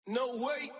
No way.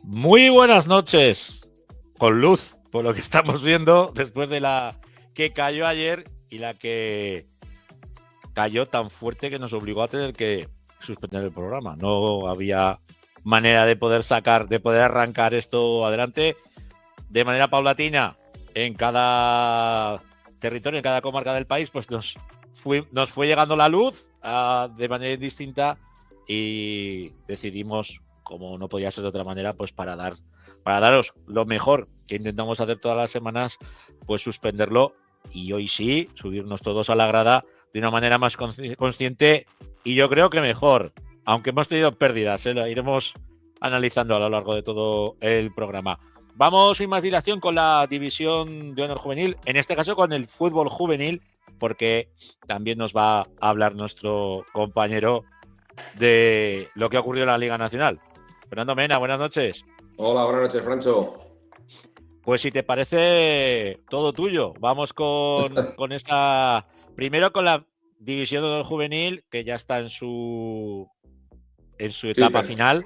Muy buenas noches, con luz, por lo que estamos viendo, después de la que cayó ayer y la que cayó tan fuerte que nos obligó a tener que suspender el programa. No había manera de poder arrancar esto adelante de manera paulatina en cada territorio, en cada comarca del país, pues nos fue llegando la luz de manera indistinta y decidimos, como no podía ser de otra manera, pues para daros lo mejor que intentamos hacer todas las semanas, pues suspenderlo y hoy sí, subirnos todos a la grada de una manera más consciente y yo creo que mejor, aunque hemos tenido pérdidas, lo iremos analizando a lo largo de todo el programa. Vamos sin más dilación con la división de honor juvenil, en este caso con el fútbol juvenil, porque también nos va a hablar nuestro compañero de lo que ha ocurrido en la Liga Nacional. Fernando Mena, buenas noches. Hola, buenas noches, Francho. Pues si te parece, todo tuyo. Vamos con esta. Primero con la división de honor juvenil, que ya está en su etapa final,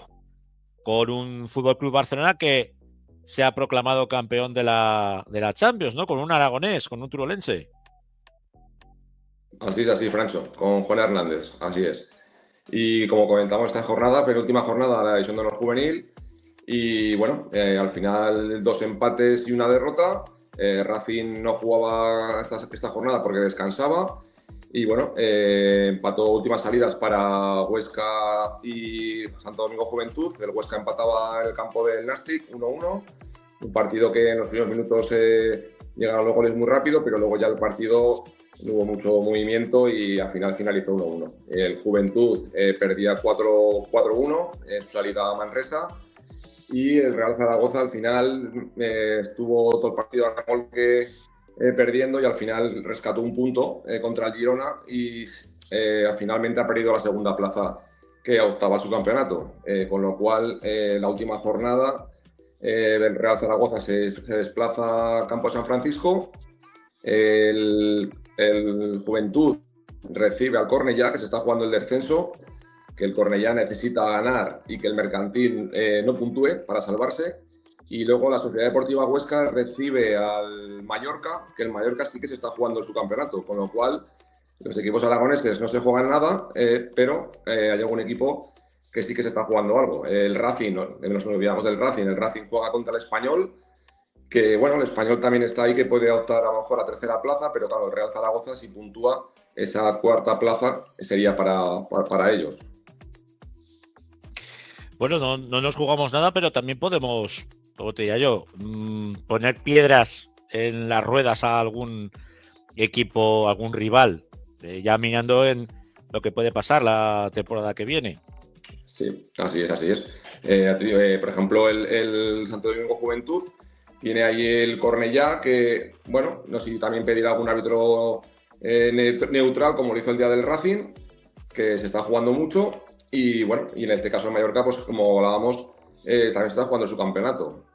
con un Fútbol Club Barcelona que se ha proclamado campeón de la Champions, ¿no? Con un aragonés, con un turolense. Así es, así, Francho, con Juan Hernández, así es. Y como comentamos esta jornada, penúltima jornada de la división de honor juvenil, y bueno, al final 2 empates y una derrota. Racing no jugaba esta jornada porque descansaba. Y bueno, empató últimas salidas para Huesca y Santo Domingo Juventud. El Huesca empataba en el campo del Nàstic 1-1. Un partido que en los primeros minutos llegaron los goles muy rápido, pero luego ya el partido no hubo mucho movimiento y al final finalizó 1-1. El Juventud perdía 4-1 en su salida a Manresa. Y el Real Zaragoza al final estuvo todo el partido a remolque perdiendo y al final rescató un punto contra el Girona y finalmente ha perdido la segunda plaza que optaba a su campeonato. Con lo cual, la última jornada, el Real Zaragoza se desplaza a Campo de San Francisco. El Juventud recibe al Cornellá, que se está jugando el descenso, que el Cornellá necesita ganar y que el Mercantil no puntúe para salvarse. Y luego la Sociedad Deportiva Huesca recibe al Mallorca, que el Mallorca sí que se está jugando su campeonato, con lo cual los equipos aragoneses no se juegan nada, pero hay algún equipo que sí que se está jugando algo. El Racing, no nos olvidamos del Racing, el Racing juega contra el Español, que bueno, el Español también está ahí, que puede optar a lo mejor a tercera plaza, pero claro, el Real Zaragoza si puntúa esa cuarta plaza sería para ellos. Bueno, no nos jugamos nada, pero también podemos, como te diría yo, poner piedras en las ruedas a algún equipo, algún rival, ya mirando en lo que puede pasar la temporada que viene. Sí, así es, así es. Por ejemplo, el Santo Domingo Juventud tiene ahí el Cornellá, que, bueno, no sé si también pedirá algún árbitro neutral, como lo hizo el día del Racing, que se está jugando mucho. Y bueno, y en este caso el Mallorca, pues como hablábamos, también está jugando su campeonato.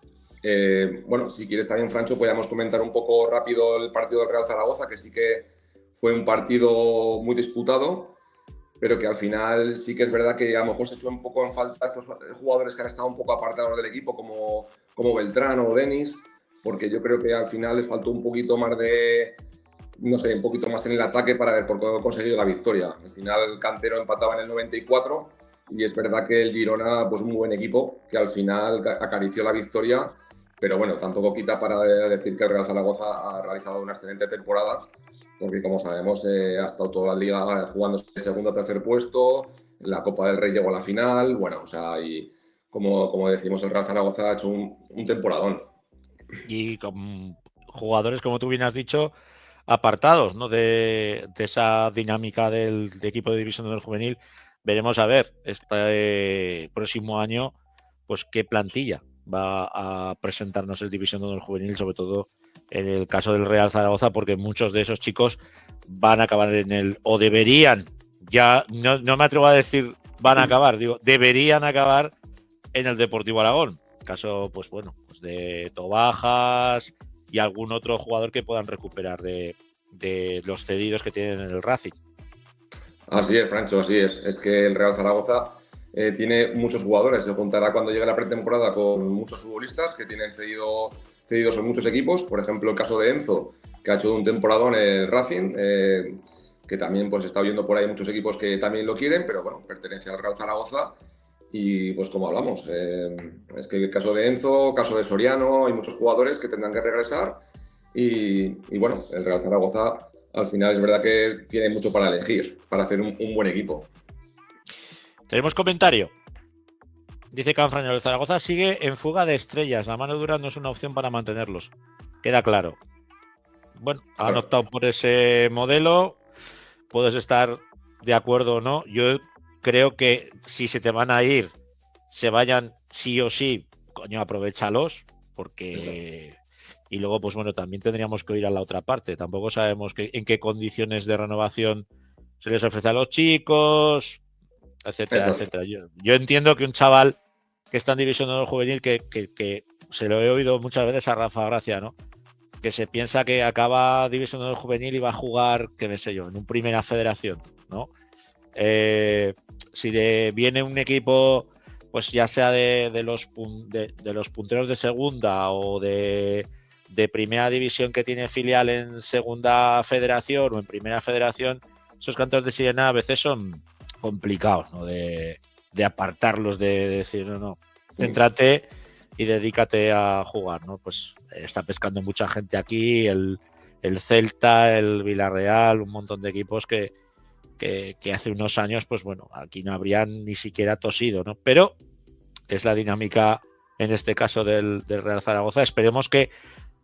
Bueno, si quieres también, Francho, podríamos comentar un poco rápido el partido del Real Zaragoza, que sí que fue un partido muy disputado, pero que al final sí que es verdad que a lo mejor se echó un poco en falta estos jugadores que han estado un poco apartados del equipo, como Beltrán o Denis, porque yo creo que al final les faltó un poquito más de, no sé, un poquito más en el ataque para haber conseguido la victoria. Al final el Cantero empataba en el 94 y es verdad que el Girona, pues un buen equipo, que al final acarició la victoria, pero bueno, tampoco quita para decir que el Real Zaragoza ha realizado una excelente temporada, porque como sabemos ha estado toda la liga jugando el segundo o tercer puesto, la Copa del Rey llegó a la final, bueno, o sea, y como decimos, el Real Zaragoza ha hecho un temporadón. Y con jugadores, como tú bien has dicho, apartados, ¿no? de esa dinámica del equipo de división del juvenil. Veremos a ver este próximo año, pues qué plantilla va a presentarnos el división del juvenil, sobre todo en el caso del Real Zaragoza, porque muchos de esos chicos van a acabar en el, o deberían, ya no me atrevo a decir van a acabar, digo, deberían acabar en el Deportivo Aragón. Caso, pues bueno, pues de Tobajas y algún otro jugador que puedan recuperar de los cedidos que tienen en el Racing. Así es, Francho, así es. Es que el Real Zaragoza tiene muchos jugadores. Se juntará cuando llegue la pretemporada con muchos futbolistas que tienen cedidos en muchos equipos. Por ejemplo, el caso de Enzo, que ha hecho un temporadón en el Racing, que también pues está viendo por ahí muchos equipos que también lo quieren, pero bueno, pertenece al Real Zaragoza. Y pues como hablamos, es que el caso de Enzo, caso de Soriano, hay muchos jugadores que tendrán que regresar. Y bueno, el Real Zaragoza al final es verdad que tiene mucho para elegir, para hacer un buen equipo. Tenemos comentario. Dice Canfraño, el Zaragoza sigue en fuga de estrellas. La mano dura no es una opción para mantenerlos. Queda claro. Bueno, han Claro. optado por ese modelo. Puedes estar de acuerdo o no. Yo creo que si se te van a ir, se vayan sí o sí. Coño, aprovechalos. Porque... Y luego, pues bueno, también tendríamos que ir a la otra parte. Tampoco sabemos en qué condiciones de renovación se les ofrece a los chicos, etcétera, Exacto. etcétera. Yo entiendo que un chaval que está en división de honor juvenil, que se lo he oído muchas veces a Rafa Gracia, ¿no? Que se piensa que acaba división de honor juvenil y va a jugar, qué sé yo, en un primera federación, ¿no? Si le viene un equipo, pues ya sea de los punteros de segunda o de primera división que tiene filial en segunda federación o en primera federación, esos cantos de sirena a veces son complicados, ¿no? De apartarlos, de decir, no, céntrate y dedícate a jugar, ¿no? Pues está pescando mucha gente aquí, el Celta, el Villarreal, un montón de equipos que hace unos años, pues bueno, aquí no habrían ni siquiera tosido, ¿no? Pero es la dinámica, en este caso, del Real Zaragoza. Esperemos que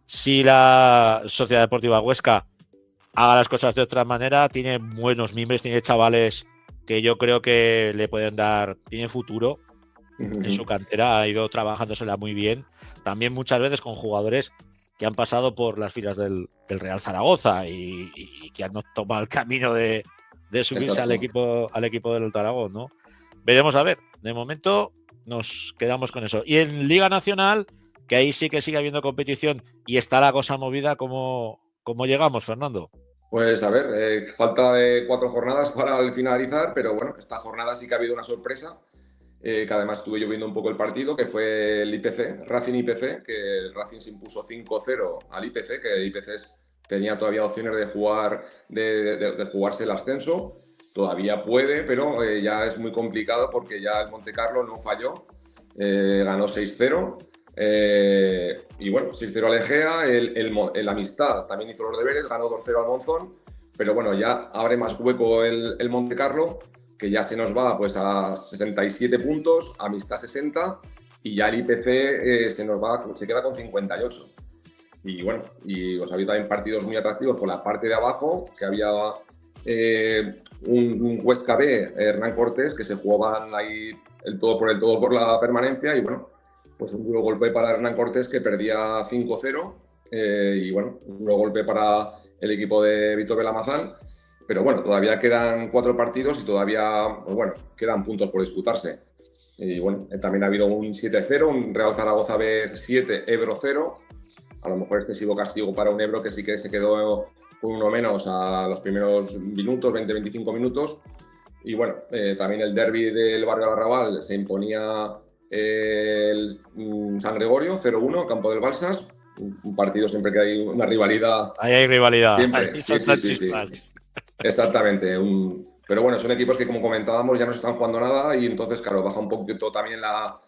si la Sociedad Deportiva Huesca haga las cosas de otra manera, tiene buenos miembros, tiene chavales que yo creo que le pueden dar, tiene futuro en su cantera, ha ido trabajándosela muy bien, también muchas veces con jugadores que han pasado por las filas del Real Zaragoza y que han tomado el camino de subirse al equipo del Aragón, ¿no? Veremos a ver, de momento nos quedamos con eso. Y en Liga Nacional, que ahí sí que sigue habiendo competición y está la cosa movida, ¿cómo llegamos, Fernando? Pues a ver, falta de 4 jornadas para el finalizar, pero bueno, esta jornada sí que ha habido una sorpresa, que además estuve yo viendo un poco el partido, que fue el IPC, Racing IPC, que el Racing se impuso 5-0 al IPC, que el IPC tenía todavía opciones de jugar, de jugarse el ascenso. Todavía puede, pero ya es muy complicado porque ya el Montecarlo no falló, ganó 6-0. Y bueno, 6-0 al Egea, el Amistad también hizo los deberes, ganó 2-0 al Monzón, pero bueno, ya abre más hueco el Montecarlo, que ya se nos va pues a 67 puntos, Amistad 60, y ya el IPC se queda con 58. Y bueno, y pues, había también partidos muy atractivos por la parte de abajo, que había un Huesca B, Hernán Cortés, que se jugaban ahí el todo por la permanencia y bueno, pues un duro golpe para Hernán Cortés que perdía 5-0 y bueno, un duro golpe para el equipo de Víctor Belamazán, pero bueno, todavía quedan 4 partidos y todavía, pues bueno, quedan puntos por disputarse. Y bueno, también ha habido un 7-0, un Real Zaragoza B 7, Ebro 0. A lo mejor excesivo castigo para un Ebro que sí que se quedó con uno menos a los primeros minutos, 20-25 minutos. Y bueno, también el derbi del Barrio Arrabal se imponía el San Gregorio 0-1, campo del Balsas. Un partido siempre que hay una rivalidad. Ahí hay rivalidad. Siempre. Ahí son chispas. Exactamente. Pero bueno, son equipos que, como comentábamos, ya no se están jugando nada y entonces, claro, baja un poquito también la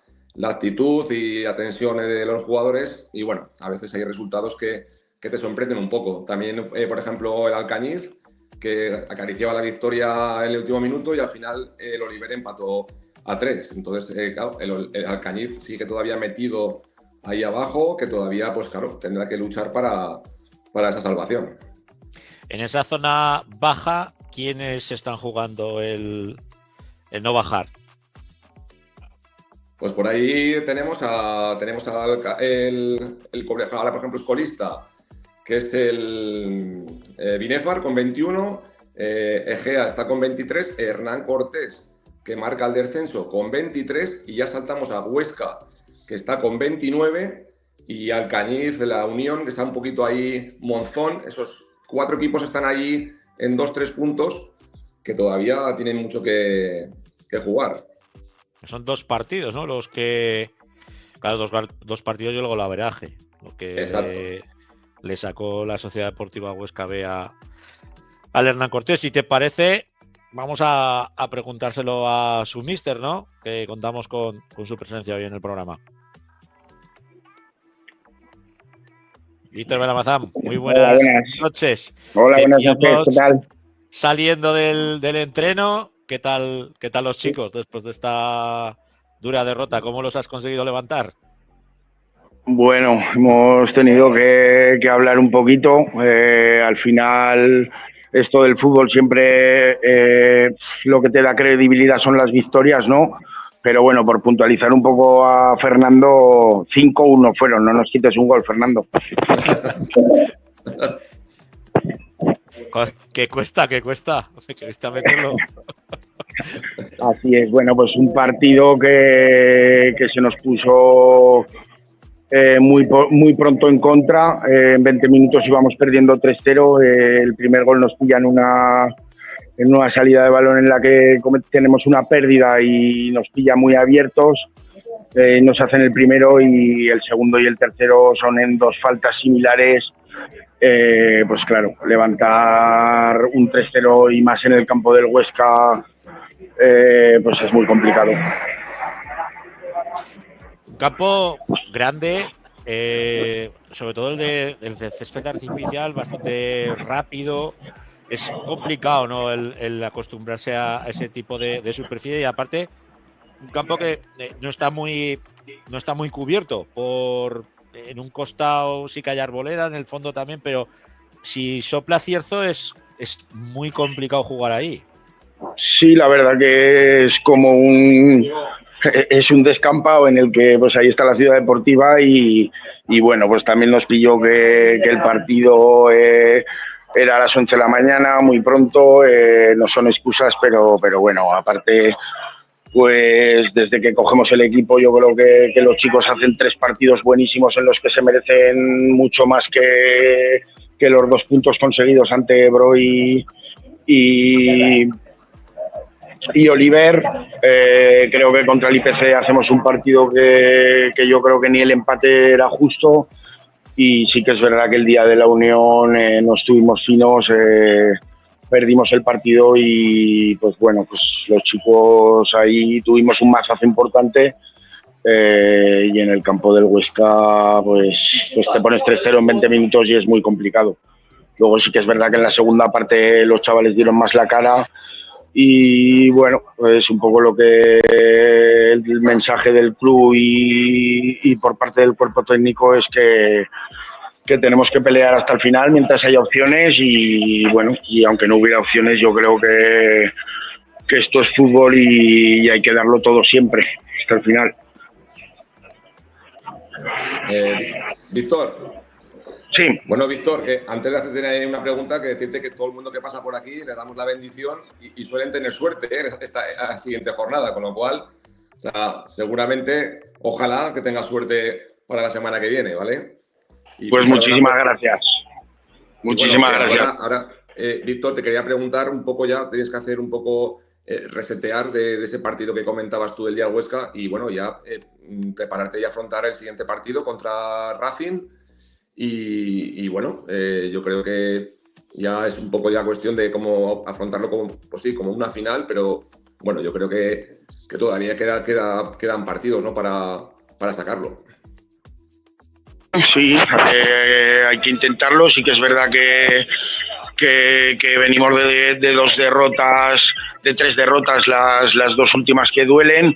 actitud y la tensión de los jugadores y bueno, a veces hay resultados que te sorprenden un poco. También, por ejemplo, el Alcañiz, que acariciaba la victoria en el último minuto y al final el Oliver empató a 3. Entonces, claro, el Alcañiz sigue todavía metido ahí abajo, que todavía, pues claro, tendrá que luchar para esa salvación. En esa zona baja, ¿quiénes están jugando el no bajar? Pues por ahí tenemos el Cobreja, ahora por ejemplo es colista, que es el Binefar con 21, Egea está con 23, Hernán Cortés, que marca el descenso con 23, y ya saltamos a Huesca, que está con 29, y Alcañiz, la Unión, que está un poquito ahí, Monzón. Esos 4 equipos están ahí en 2-3 puntos, que todavía tienen mucho que jugar. Son 2 partidos, ¿no? Los que... Claro, dos partidos y luego el averaje. Lo que le sacó la Sociedad Deportiva Huesca B al Hernán Cortés. Si te parece, vamos a preguntárselo a su míster, ¿no? Que contamos con su presencia hoy en el programa. Víctor Belamazán, muy buenas noches. Hola, buenas noches, ¿qué tal? Saliendo del entreno, ¿qué tal los chicos después de esta dura derrota? ¿Cómo los has conseguido levantar? Bueno, hemos tenido que hablar un poquito. Al final, esto del fútbol siempre lo que te da credibilidad son las victorias, ¿no? Pero bueno, por puntualizar un poco a Fernando, 5-1 fueron, no nos quites un gol, Fernando. ¿Qué cuesta meterlo? Así es, bueno, pues un partido que se nos puso muy pronto en contra. En 20 minutos íbamos perdiendo 3-0. El primer gol nos pilla en una salida de balón en la que tenemos una pérdida y nos pilla muy abiertos. Nos hacen el primero y el segundo y el tercero son en 2 faltas similares. Pues claro, levantar un 3-0 y más en el campo del Huesca, pues es muy complicado. Un campo grande, sobre todo el de césped artificial, bastante rápido. Es complicado, ¿no? El acostumbrarse a ese tipo de superficie y aparte un campo que no está muy cubierto en un costado sí que hay arboleda, en el fondo también, pero si sopla cierzo es muy complicado jugar ahí. Sí, la verdad que es como es un descampado en el que pues ahí está la ciudad deportiva y bueno, pues también nos pilló que el partido era a las 11 de la mañana, muy pronto, no son excusas, pero bueno, aparte, pues desde que cogemos el equipo yo creo que los chicos hacen 3 partidos buenísimos en los que se merecen mucho más que los 2 puntos conseguidos ante Ebro y Oliver. Creo que contra el IPC hacemos un partido que yo creo que ni el empate era justo y sí que es verdad que el día de la Unión no estuvimos finos, perdimos el partido y pues bueno, pues los chicos ahí tuvimos un mazazo importante y en el campo del Huesca pues te pones 3-0 en 20 minutos y es muy complicado. Luego sí que es verdad que en la segunda parte los chavales dieron más la cara y bueno, pues un poco lo que el mensaje del club y por parte del cuerpo técnico es que que tenemos que pelear hasta el final mientras haya opciones y bueno, y aunque no hubiera opciones, yo creo que esto es fútbol y hay que darlo todo siempre, hasta el final. Víctor. Sí. Bueno, Víctor, antes de hacerte una pregunta, que decirte que todo el mundo que pasa por aquí le damos la bendición y suelen tener suerte esta siguiente jornada, con lo cual, o sea, seguramente, ojalá que tengas suerte para la semana que viene, ¿vale? Pues muchísimas gracias. Muchísimas gracias. Ahora Víctor, te quería preguntar un poco ya, tienes que hacer un poco resetear de ese partido que comentabas tú del día Huesca y bueno, ya prepararte y afrontar el siguiente partido contra Racing y bueno, yo creo que ya es un poco ya cuestión de cómo afrontarlo como, pues sí, como una final, pero bueno, yo creo que todavía quedan partidos, ¿no? para sacarlo. Sí, hay que intentarlo. Sí que es verdad que venimos de dos derrotas, de 3 derrotas, las 2 últimas que duelen,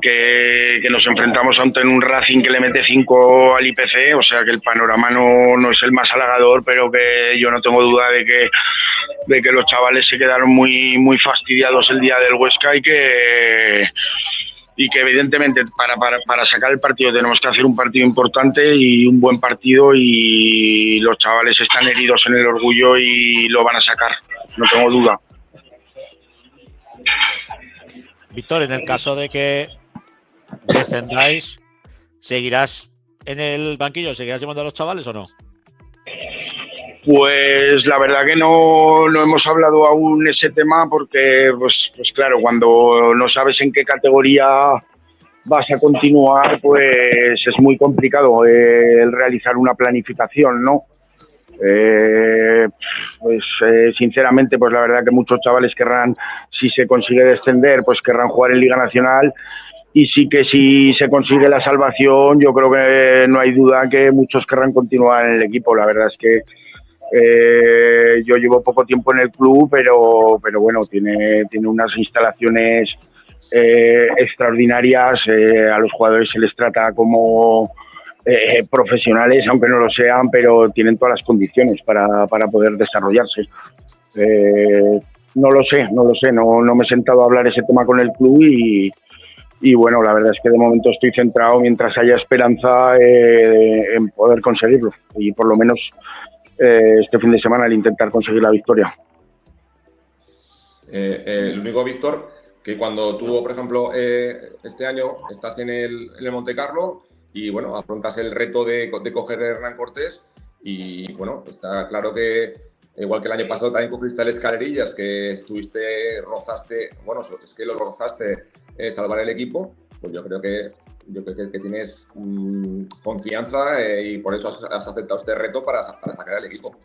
que nos enfrentamos ante un Racing que le mete 5 al IPC, o sea que el panorama no es el más halagador, pero que yo no tengo duda de que los chavales se quedaron muy fastidiados el día del Huesca y que evidentemente para sacar el partido tenemos que hacer un partido importante y un buen partido y los chavales están heridos en el orgullo y lo van a sacar, no tengo duda. Víctor, en el caso de que descendáis, ¿seguirás en el banquillo? ¿Seguirás llevando a los chavales o no? Pues la verdad que no hemos hablado aún ese tema porque, pues claro, cuando no sabes en qué categoría vas a continuar, pues es muy complicado el realizar una planificación, ¿no? Sinceramente, pues la verdad que muchos chavales querrán, si se consigue descender, pues querrán jugar en Liga Nacional. Y sí que si se consigue la salvación, yo creo que no hay duda que muchos querrán continuar en el equipo. La verdad es que yo llevo poco tiempo en el club, pero bueno, tiene unas instalaciones extraordinarias. A los jugadores se les trata como profesionales, aunque no lo sean, pero tienen todas las condiciones para poder desarrollarse. No lo sé, no me he sentado a hablar ese tema con el club y bueno, la verdad es que de momento estoy centrado mientras haya esperanza en poder conseguirlo y por lo menos este fin de semana el intentar conseguir la victoria. Lo único, Víctor, que cuando tú, por ejemplo, este año estás en el Monte Carlo y bueno, afrontas el reto de coger Hernán Cortés y bueno, está claro que igual que el año pasado también cogiste el Escalerillas, que rozaste, bueno, es que lo rozaste salvar el equipo, pues yo creo que tienes confianza y por eso has aceptado este reto para sacar al equipo.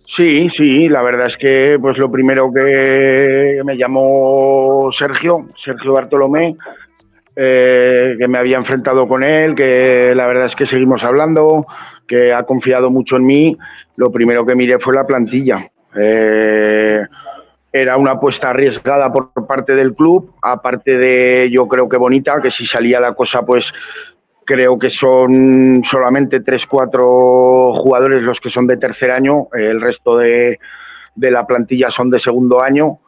Sí, la verdad es que pues lo primero que me llamó Sergio Bartolomé, que me había enfrentado con él, que la verdad es que seguimos hablando, que ha confiado mucho en mí. Lo primero que miré fue la plantilla. Era una apuesta arriesgada por parte del club, aparte de, yo creo que bonita, que si salía la cosa, pues creo que son solamente 3-4 jugadores los que son de tercer año, el resto de la plantilla son de segundo año.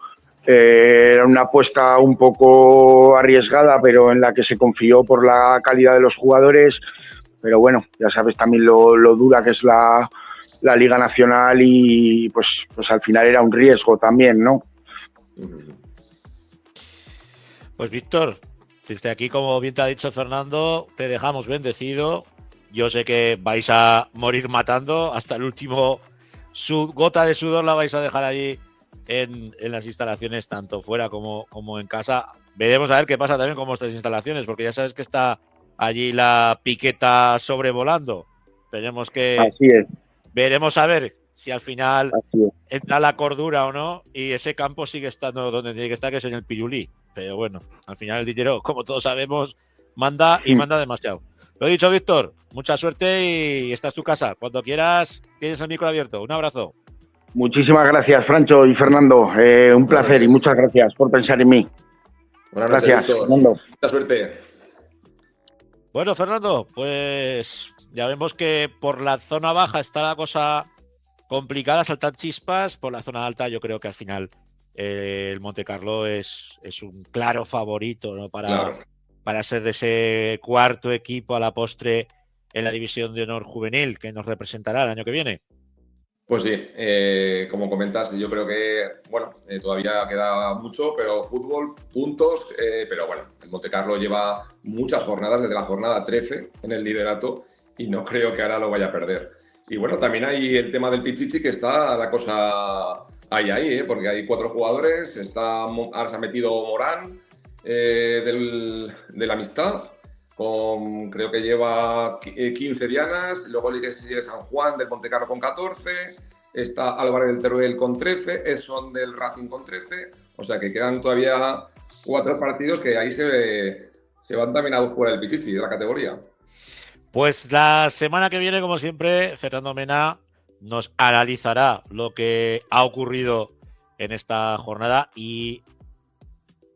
Era una apuesta un poco arriesgada, pero en la que se confió por la calidad de los jugadores. Pero bueno, ya sabes también lo dura que es la Liga Nacional y pues al final era un riesgo también, ¿no? Pues Víctor, desde aquí, como bien te ha dicho Fernando, te dejamos bendecido. Yo sé que vais a morir matando hasta el último gota de sudor, la vais a dejar allí en las instalaciones, tanto fuera como en casa. Veremos a ver qué pasa también con vuestras instalaciones, porque ya sabes que está allí la piqueta sobrevolando. Veremos a ver si al final entra la cordura o no y ese campo sigue estando donde tiene que estar, que es en el Pirulí. Pero bueno, al final el dinero, como todos sabemos, manda y manda demasiado. Lo he dicho, Víctor, mucha suerte y esta es tu casa. Cuando quieras, tienes el micro abierto. Un abrazo. Muchísimas gracias, Francho y Fernando. Un placer y muchas gracias por pensar en mí. Buenas noches, Víctor. Fernando. Mucha suerte. Bueno, Fernando, pues ya vemos que por la zona baja está la cosa complicada, saltan chispas. Por la zona alta yo creo que al final el Montecarlo es un claro favorito, ¿no? Claro. Para ser ese cuarto equipo a la postre en la división de honor juvenil que nos representará el año que viene. Pues sí, como comentas, yo creo que, bueno, todavía queda mucho, pero fútbol, puntos, pero bueno, el Montecarlo lleva muchas jornadas, desde la jornada 13 en el liderato, y no creo que ahora lo vaya a perder. Y bueno, también hay el tema del Pichichi, que está la cosa ahí, porque hay 4 jugadores, ahora se ha metido Morán, de la Amistad, creo que lleva 15 dianas, luego sigue San Juan del Montecarlo con 14, está Álvarez del Teruel con 13, Esson del Racing con 13, o sea que quedan todavía 4 partidos que ahí se van también a buscar el Pichichi de la categoría. Pues la semana que viene, como siempre, Fernando Mena nos analizará lo que ha ocurrido en esta jornada y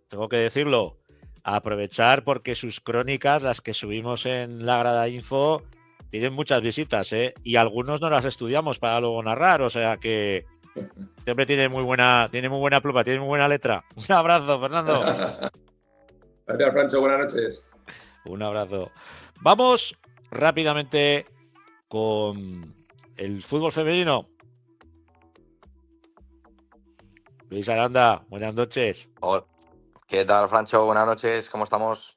tengo que decirlo, aprovechar porque sus crónicas, las que subimos en la Grada Info, tienen muchas visitas, ¿eh? Y algunos no las estudiamos para luego narrar, o sea que siempre tiene muy buena pluma, tiene muy buena letra. Un abrazo, Fernando. Gracias, Francho, buenas noches. Un abrazo. Vamos rápidamente con el fútbol femenino. Luis Aranda, buenas noches. Hola. ¿Qué tal, Francho? Buenas noches, ¿cómo estamos?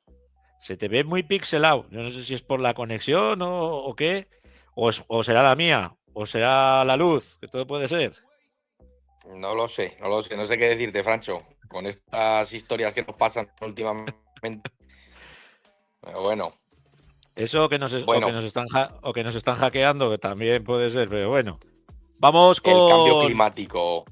Se te ve muy pixelado. Yo no sé si es por la conexión o qué, o será la mía, o será la luz, que todo puede ser. No lo sé, no sé qué decirte, Francho, con estas historias que nos pasan últimamente. Pero bueno. Eso Bueno, o que nos están hackeando, que también puede ser, pero bueno. Vamos el cambio climático.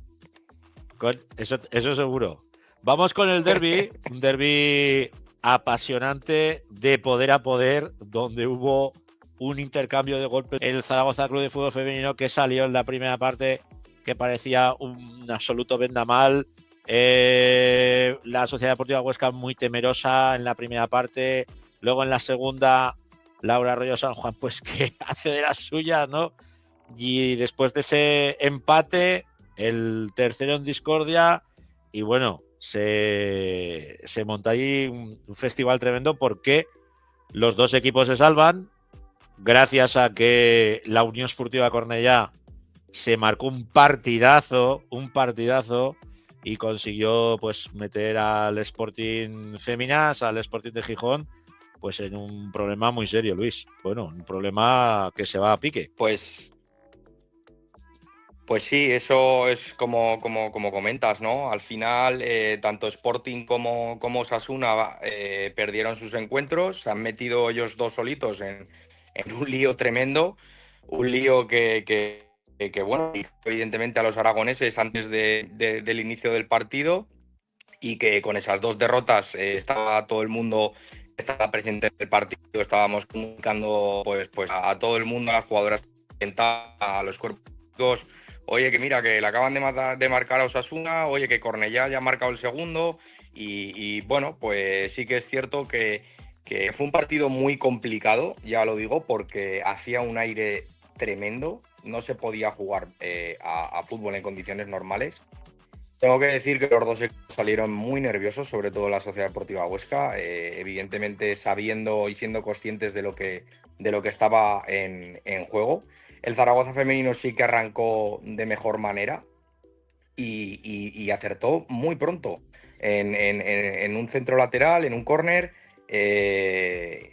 Eso seguro. Vamos con el derbi, un derbi apasionante de poder a poder, donde hubo un intercambio de golpes en el Zaragoza Club de Fútbol Femenino que salió en la primera parte que parecía un absoluto vendamal. La Sociedad Deportiva Huesca muy temerosa en la primera parte. Luego en la segunda, Laura Arroyo San Juan, pues que hace de las suyas, ¿no? Y después de ese empate, el tercero en discordia, y bueno, se monta ahí un festival tremendo porque los dos equipos se salvan gracias a que la Unión Esportiva Cornellá se marcó un partidazo y consiguió pues meter al Sporting Féminas, al Sporting de Gijón, pues en un problema muy serio, Luis. Bueno, un problema que se va a pique. Pues sí, eso es como comentas, ¿no? Al final, tanto Sporting como Osasuna perdieron sus encuentros, se han metido ellos dos solitos en un lío tremendo, un lío que, bueno, evidentemente a los aragoneses antes del inicio del partido, y que con esas dos derrotas estaba todo el mundo, estaba presente en el partido, estábamos comunicando pues a todo el mundo, a las jugadoras, a los cuerpos. Oye, que mira, que le acaban de marcar a Osasuna, oye, que Cornellá ya ha marcado el segundo, y bueno, pues sí que es cierto que fue un partido muy complicado, ya lo digo, porque hacía un aire tremendo, no se podía jugar a fútbol en condiciones normales. Tengo que decir que los dos equipos salieron muy nerviosos, sobre todo la Sociedad Deportiva Huesca, evidentemente sabiendo y siendo conscientes de lo que estaba en juego. El Zaragoza femenino sí que arrancó de mejor manera y acertó muy pronto en un centro lateral, en un córner,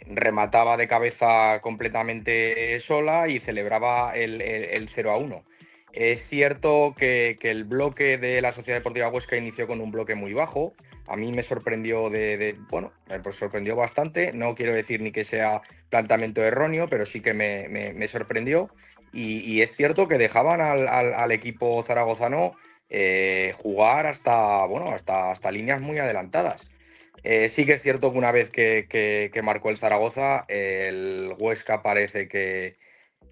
remataba de cabeza completamente sola y celebraba el 0-1. Es cierto que el bloque de la Sociedad Deportiva Huesca inició con un bloque muy bajo. A mí me sorprendió bueno, pues sorprendió bastante. No quiero decir ni que sea planteamiento erróneo, pero sí que me sorprendió. Y es cierto que dejaban al equipo zaragozano jugar hasta líneas muy adelantadas. Sí que es cierto que una vez que marcó el Zaragoza, el Huesca parece que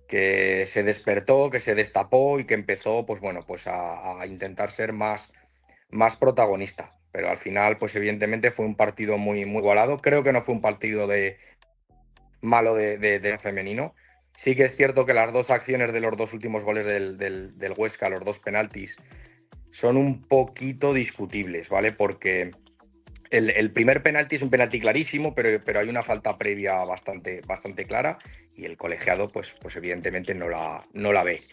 se despertó, que se destapó y que empezó, pues bueno, pues a intentar ser más protagonista. Pero al final, pues evidentemente fue un partido muy, muy igualado. Creo que no fue un partido de malo de femenino. Sí que es cierto que las dos acciones de los dos últimos goles del Huesca, los dos penaltis, son un poquito discutibles, ¿vale? Porque el primer penalti es un penalti clarísimo, pero hay una falta previa bastante clara y el colegiado, pues evidentemente no la ve.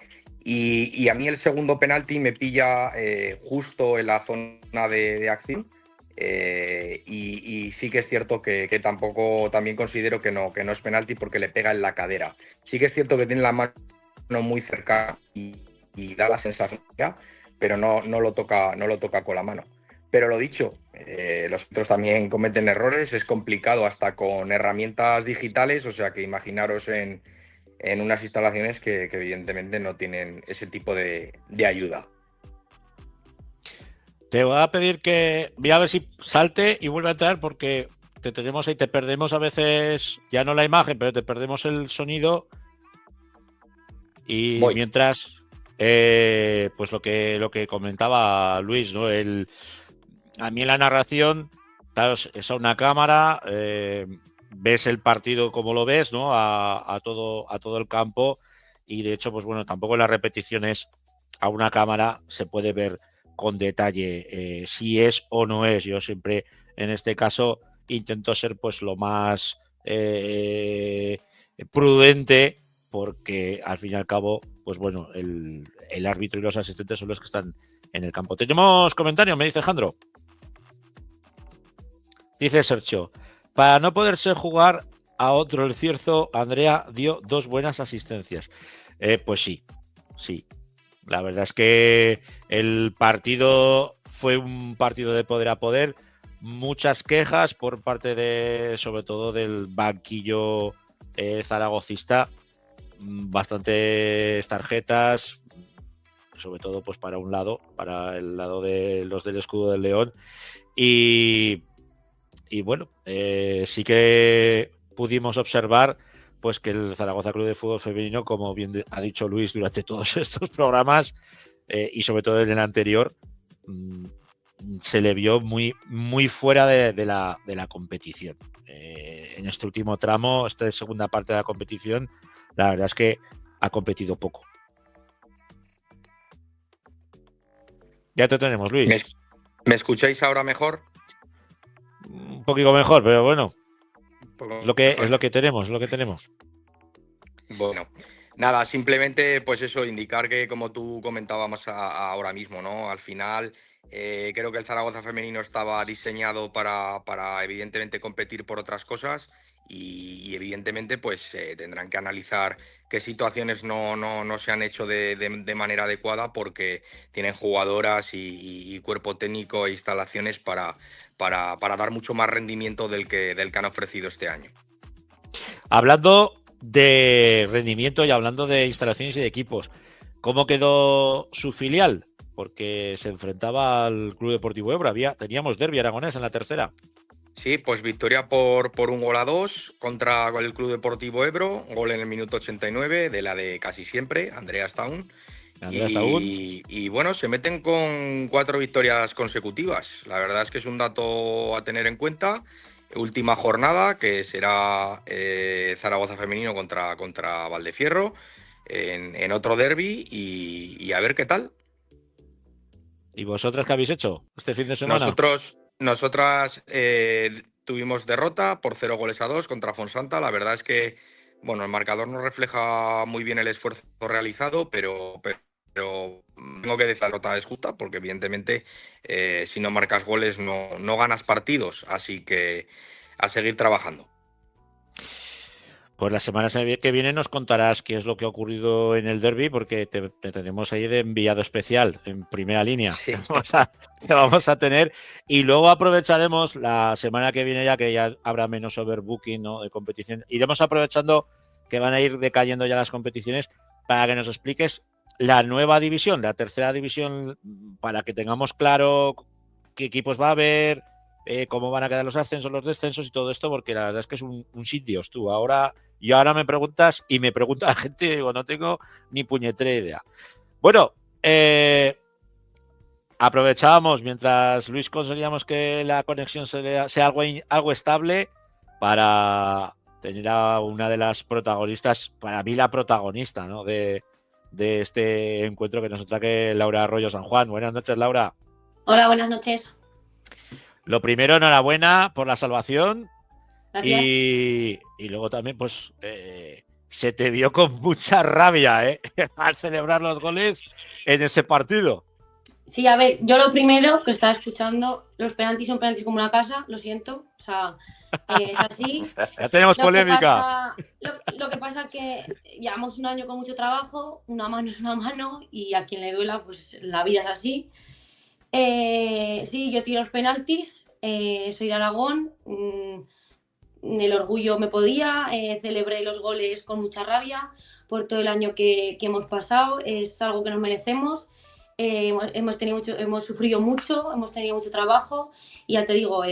Y a mí el segundo penalti me pilla justo en la zona de acción. Y sí que es cierto que también considero que no es penalti porque le pega en la cadera. Sí que es cierto que tiene la mano muy cerca y da la sensación ya, pero no lo toca con la mano. Pero lo dicho, los otros también cometen errores, es complicado hasta con herramientas digitales, o sea que imaginaros en unas instalaciones que evidentemente no tienen ese tipo de ayuda. Te voy a pedir que voy a ver si salte y vuelve a entrar porque te tenemos ahí, te perdemos a veces, ya no la imagen, pero te perdemos el sonido. Y Voy. mientras, pues lo que comentaba Luis, ¿no? A mí la narración, claro, es a una cámara, ves el partido como lo ves, ¿no? A todo el campo. Y de hecho, pues bueno, tampoco en las repeticiones a una cámara se puede ver con detalle si es o no es. Yo siempre, en este caso, intento ser pues lo más prudente, porque al fin y al cabo, pues bueno, el árbitro y los asistentes son los que están en el campo. Tenemos comentario, me dice Jandro. Dice Sergio, para no poderse jugar a otro el Cierzo, Andrea dio 2 buenas asistencias. Pues sí. La verdad es que el partido fue un partido de poder a poder. Muchas quejas por parte sobre todo del banquillo zaragocista. Bastantes tarjetas, sobre todo pues para el lado de los del escudo del León. Y bueno, sí que pudimos observar pues que el Zaragoza Club de Fútbol Femenino, como bien ha dicho Luis durante todos estos programas, y sobre todo en el anterior, se le vio muy, muy fuera de la competición. En este último tramo, esta segunda parte de la competición, la verdad es que ha competido poco. Ya te tenemos, Luis. ¿Me escucháis ahora mejor? Un poquito mejor, pero bueno. Es lo que tenemos. Bueno, nada, simplemente pues eso, indicar que como tú comentábamos ahora mismo, ¿no? Al final creo que el Zaragoza femenino estaba diseñado para evidentemente competir por otras cosas y evidentemente pues tendrán que analizar qué situaciones no se han hecho de manera adecuada porque tienen jugadoras y cuerpo técnico e instalaciones para dar mucho más rendimiento del que han ofrecido este año. Hablando de rendimiento y hablando de instalaciones y de equipos, ¿cómo quedó su filial? Porque se enfrentaba al Club Deportivo Ebro. Teníamos derbi aragonés en la tercera. Sí, pues victoria por 1-2 contra el Club Deportivo Ebro, gol en el minuto 89 de la de casi siempre, Andrea Staun. Y bueno, se meten con 4 victorias consecutivas. La verdad es que es un dato a tener en cuenta. Última jornada, que será Zaragoza femenino contra Valdefierro en otro derbi y a ver qué tal. ¿Y vosotras qué habéis hecho este fin de semana? Nosotras tuvimos derrota por 0-2 contra Fonsanta. La verdad es que bueno, el marcador no refleja muy bien el esfuerzo realizado, pero tengo que decir la derrota es justa porque evidentemente si no marcas goles no ganas partidos, así que a seguir trabajando. Pues la semana que viene nos contarás qué es lo que ha ocurrido en el derbi, porque te tenemos ahí de enviado especial en primera línea. Sí. Te vamos a tener. Y luego aprovecharemos la semana que viene, ya que ya habrá menos overbooking, ¿no?, de competición. Iremos aprovechando que van a ir decayendo ya las competiciones para que nos expliques la nueva división, la tercera división, para que tengamos claro qué equipos va a haber, cómo van a quedar los ascensos, los descensos y todo esto, porque la verdad es que es un sin Dios, tú. Ahora me preguntas y me pregunta la gente y digo, no tengo ni puñetera idea. Bueno, aprovechábamos mientras Luis conseguíamos que la conexión sea algo estable para tener a una de las protagonistas, para mí la protagonista, ¿no? de este encuentro que nos trae Laura Arroyo San Juan. Buenas noches, Laura. Hola, buenas noches. Lo primero, enhorabuena por la salvación. Gracias. Y luego también, pues, se te vio con mucha rabia, al celebrar los goles en ese partido. Sí, a ver, yo lo primero que estaba escuchando, los penaltis son penaltis como una casa, lo siento, o sea, es así. Ya tenemos polémica. Lo que pasa que llevamos un año con mucho trabajo, una mano es una mano y a quien le duela, pues la vida es así. Sí, yo tiro los penaltis, soy de Aragón, el orgullo me podía, celebré los goles con mucha rabia por todo el año que hemos pasado, es algo que nos merecemos. Hemos sufrido mucho, hemos tenido mucho trabajo y ya te digo,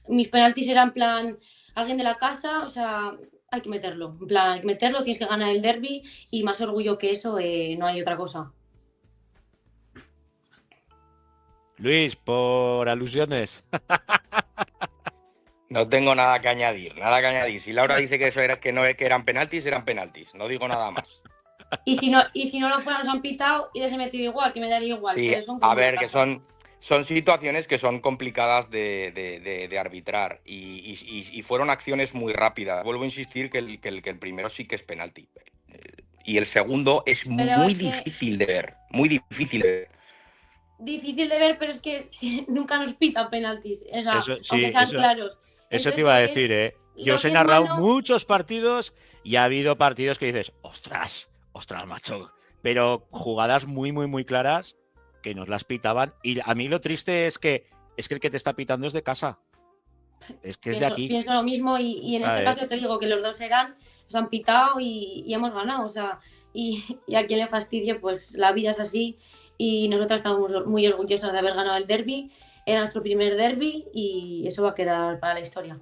mis penaltis eran en plan alguien de la casa, o sea, hay que meterlo, en plan, hay que meterlo, tienes que ganar el derbi y más orgullo que eso, no hay otra cosa. Luis, por alusiones. No tengo nada que añadir, nada que añadir. Si Laura dice que eso era que no que eran penaltis, no digo nada más. Y si no lo fueran, nos han pitado y les he metido igual, que me daría igual. Sí, pero son a ver, que son situaciones que son complicadas de arbitrar y fueron acciones muy rápidas. Vuelvo a insistir que el primero sí que es penalti. Y el segundo es muy difícil de ver, muy difícil de ver. Difícil de ver, pero es que nunca nos pitan penaltis, o sea, Eso, sí, aunque sean claros. Eso te iba a decir, Yo os he narrado muchos partidos y ha habido partidos que dices, ostras, macho. Pero jugadas muy, muy, muy claras que nos las pitaban. Y a mí lo triste es que el que te está pitando es de casa. Es que es de aquí. Pienso lo mismo y en este caso te digo que los dos nos han pitado y hemos ganado. O sea, y a quien le fastidie, pues la vida es así. Y nosotras estamos muy orgullosas de haber ganado el derbi. Era nuestro primer derbi y eso va a quedar para la historia.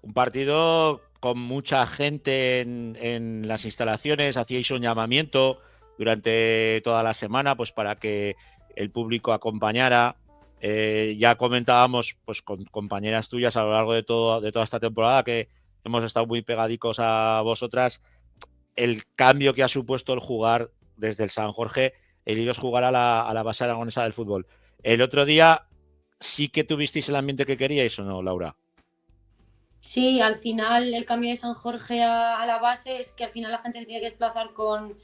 Un partido con mucha gente en las instalaciones, hacíais un llamamiento durante toda la semana pues para que el público acompañara. Ya comentábamos pues con compañeras tuyas a lo largo de toda esta temporada que hemos estado muy pegadicos a vosotras, el cambio que ha supuesto el jugar desde el San Jorge, el iros jugar a la base aragonesa del fútbol. El otro día sí que tuvisteis el ambiente que queríais, ¿o no, Laura? Sí, al final el cambio de San Jorge a la base es que al final la gente se tiene que desplazar con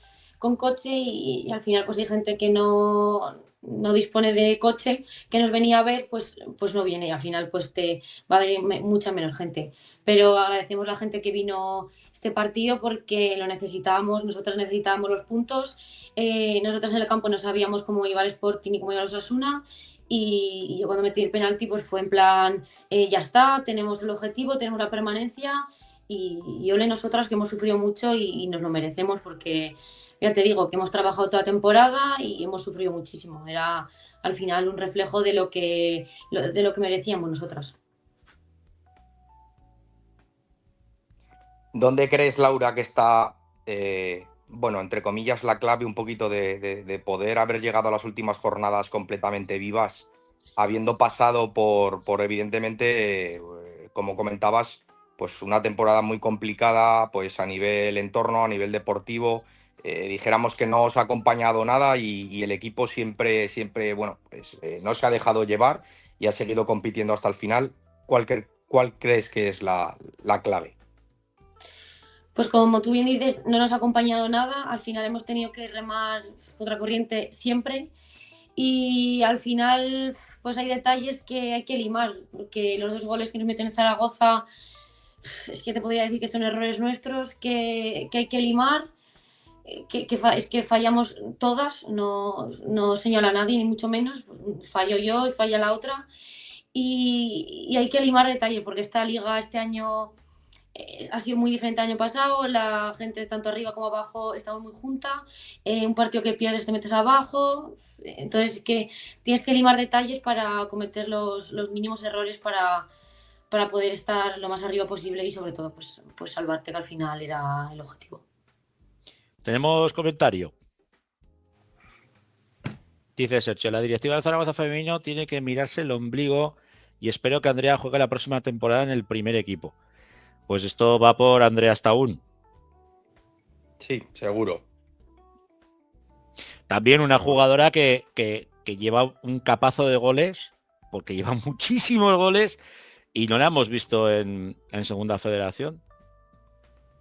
coche y al final pues hay gente que no dispone de coche, que nos venía a ver, pues no viene y al final pues te va a venir mucha menos gente. Pero agradecemos a la gente que vino este partido porque lo necesitábamos, nosotros necesitábamos los puntos. Nosotros en el campo no sabíamos cómo iba el Sporting ni cómo iba el Osasuna. Y yo cuando metí el penalti pues fue en plan, ya está, tenemos el objetivo, tenemos la permanencia y ole nosotras que hemos sufrido mucho y nos lo merecemos porque ya te digo que hemos trabajado toda temporada y hemos sufrido muchísimo. Era al final un reflejo de lo que merecíamos nosotras. ¿Dónde crees, Laura, que está, bueno, entre comillas, la clave un poquito de poder haber llegado a las últimas jornadas completamente vivas, habiendo pasado por evidentemente, como comentabas, pues una temporada muy complicada, pues a nivel entorno, a nivel deportivo, dijéramos que no os ha acompañado nada y el equipo siempre, bueno, pues no se ha dejado llevar y ha seguido compitiendo hasta el final? ¿Cuál crees que es la clave? Pues como tú bien dices, no nos ha acompañado nada, al final hemos tenido que remar contra corriente siempre y al final pues hay detalles que hay que limar, porque los 2 goles que nos meten en Zaragoza, es que te podría decir que son errores nuestros, que hay que limar, es que fallamos todas, no señala a nadie ni mucho menos, fallo yo y falla la otra y hay que limar detalles porque esta liga este año ha sido muy diferente al año pasado, la gente tanto arriba como abajo estamos muy junta, un partido que pierdes te metes abajo, entonces que tienes que limar detalles para cometer los mínimos errores para poder estar lo más arriba posible y sobre todo pues salvarte, que al final era el objetivo. Tenemos comentario. Dice Sergio, la directiva del Zaragoza femenino tiene que mirarse el ombligo y espero que Andrea juegue la próxima temporada en el primer equipo. Pues esto va por Andrea Staún. Sí, seguro. También una jugadora que lleva un capazo de goles, porque lleva muchísimos goles y no la hemos visto en Segunda Federación.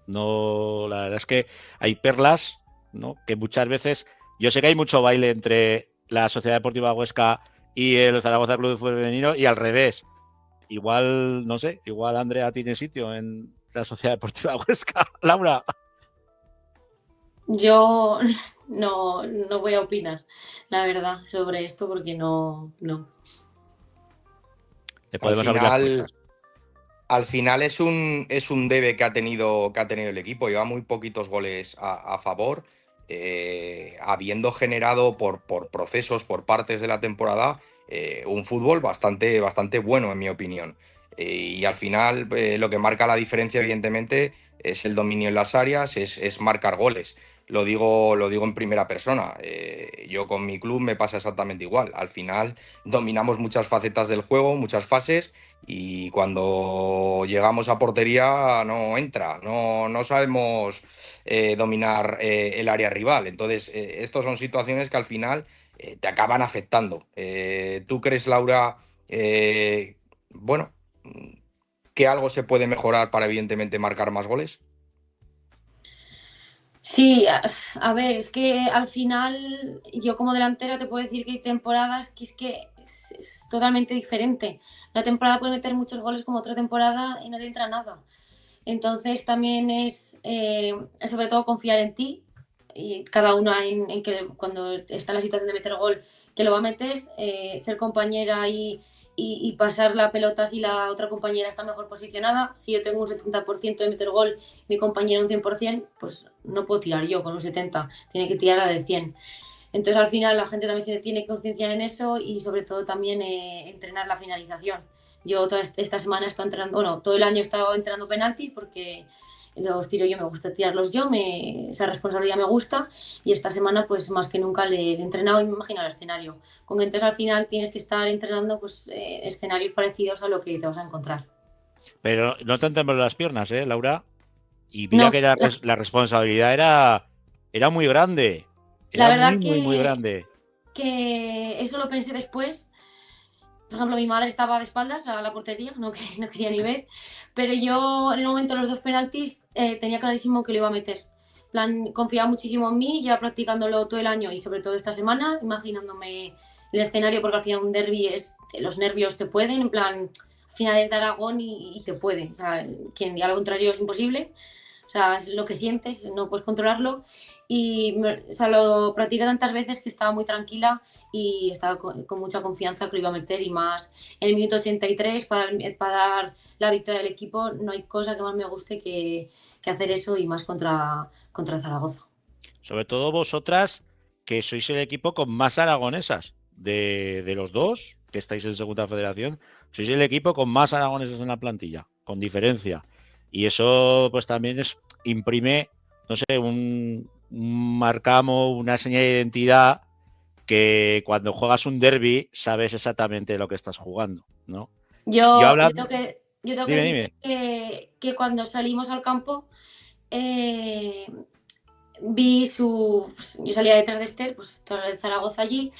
No, la verdad es que hay perlas, ¿no? Que muchas veces, yo sé que hay mucho baile entre la Sociedad Deportiva Huesca y el Zaragoza Club de Fútbol Femenino y al revés. Igual, no sé, igual Andrea tiene sitio en la Sociedad Deportiva Huesca. Laura. Yo no voy a opinar, la verdad, sobre esto porque no. Le podemos abrir las puertas. Al final es un debe que ha tenido el equipo. Lleva muy poquitos goles a favor, habiendo generado por procesos, por partes de la temporada, un fútbol bastante bueno, en mi opinión. Y al final lo que marca la diferencia, evidentemente, es el dominio en las áreas, es marcar goles. Lo digo en primera persona. Yo con mi club me pasa exactamente igual. Al final dominamos muchas facetas del juego, muchas fases, y cuando llegamos a portería no entra, no sabemos dominar el área rival. Entonces, estas son situaciones que al final te acaban afectando. ¿Tú crees, Laura, bueno, que algo se puede mejorar para evidentemente marcar más goles? Sí, a ver, es que al final yo como delantera te puedo decir que hay temporadas que es totalmente diferente. Una temporada puede meter muchos goles como otra temporada y no te entra nada. Entonces también es sobre todo confiar en ti y cada una en que cuando está en la situación de meter gol que lo va a meter, ser compañera y pasar la pelota si la otra compañera está mejor posicionada. Si yo tengo un 70% de meter gol, mi compañero un 100%, pues no puedo tirar yo con un 70%, tiene que tirar a de 100%. Entonces al final la gente también se tiene que concienciar en eso y sobre todo también entrenar la finalización. Yo toda esta semana he estado entrenando, bueno, todo el año he estado entrenando penaltis porque los tiro yo, me gusta tirarlos yo, esa responsabilidad me gusta y esta semana pues más que nunca le he entrenado y me imagino el escenario. Con que entonces al final tienes que estar entrenando pues escenarios parecidos a lo que te vas a encontrar. Pero no te temblan las piernas, Laura. Y mira No, que la responsabilidad era muy grande. la Era verdad muy grande. que eso lo pensé después. Por ejemplo, mi madre estaba de espaldas a la portería, no quería ni ver, pero yo en el momento de los dos penaltis tenía clarísimo que lo iba a meter. En plan, confiaba muchísimo en mí, ya practicándolo todo el año y sobre todo esta semana, imaginándome el escenario, porque al final un derbi los nervios te pueden, en plan, al final es de Aragón y te puede. O sea, quien diga lo contrario es imposible. O sea, es lo que sientes, no puedes controlarlo. Y o sea, lo practiqué tantas veces que estaba muy tranquila y estaba con mucha confianza que lo iba a meter y más en el minuto 83 para dar la victoria del equipo. No hay cosa que más me guste que hacer eso y más contra Zaragoza. Sobre todo vosotras, que sois el equipo con más aragonesas de los dos, que estáis en Segunda Federación, sois el equipo con más aragonesas en la plantilla, con diferencia. Y eso pues también imprime, no sé, un marcamo, una señal de identidad que cuando juegas un derbi sabes exactamente lo que estás jugando, ¿no? Yo hablando... tengo que Dime. decir que cuando salimos al campo vi yo salía detrás de Esther, pues toda el Zaragoza allí.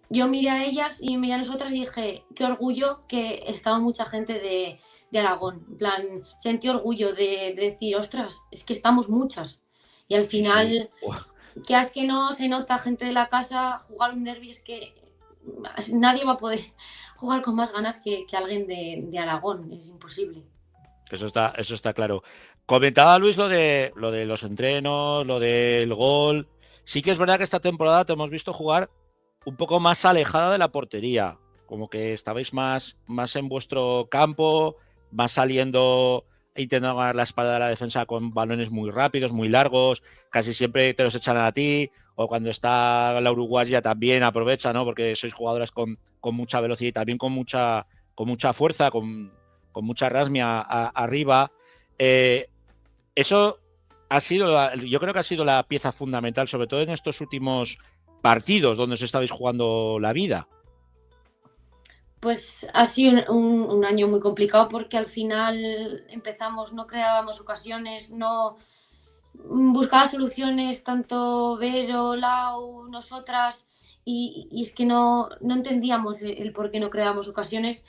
Yo miré a ellas y miré a nosotras y dije, qué orgullo que estaba mucha gente de Aragón. En plan, sentí orgullo de decir, ostras, es que estamos muchas. Y al final, que es que no se nota gente de la casa jugar un derbi, es que nadie va a poder jugar con más ganas que alguien de Aragón, es imposible. Eso está claro. Comentaba Luis lo de los entrenos, lo del gol. Sí que es verdad que esta temporada te hemos visto jugar un poco más alejada de la portería, como que estabais más en vuestro campo, más saliendo e intentando ganar la espalda de la defensa con balones muy rápidos, muy largos, casi siempre te los echan a ti, o cuando está la uruguaya también aprovecha, ¿no? Porque sois jugadoras con mucha velocidad y también con mucha fuerza, con mucha rasmia arriba. Eso ha sido, yo creo que ha sido la pieza fundamental, sobre todo en estos últimos partidos donde os estabais jugando la vida. Pues ha sido un año muy complicado porque al final empezamos, no creábamos ocasiones, no buscaba soluciones, tanto Vero, Lau, nosotras, y es que no entendíamos el por qué no creábamos ocasiones.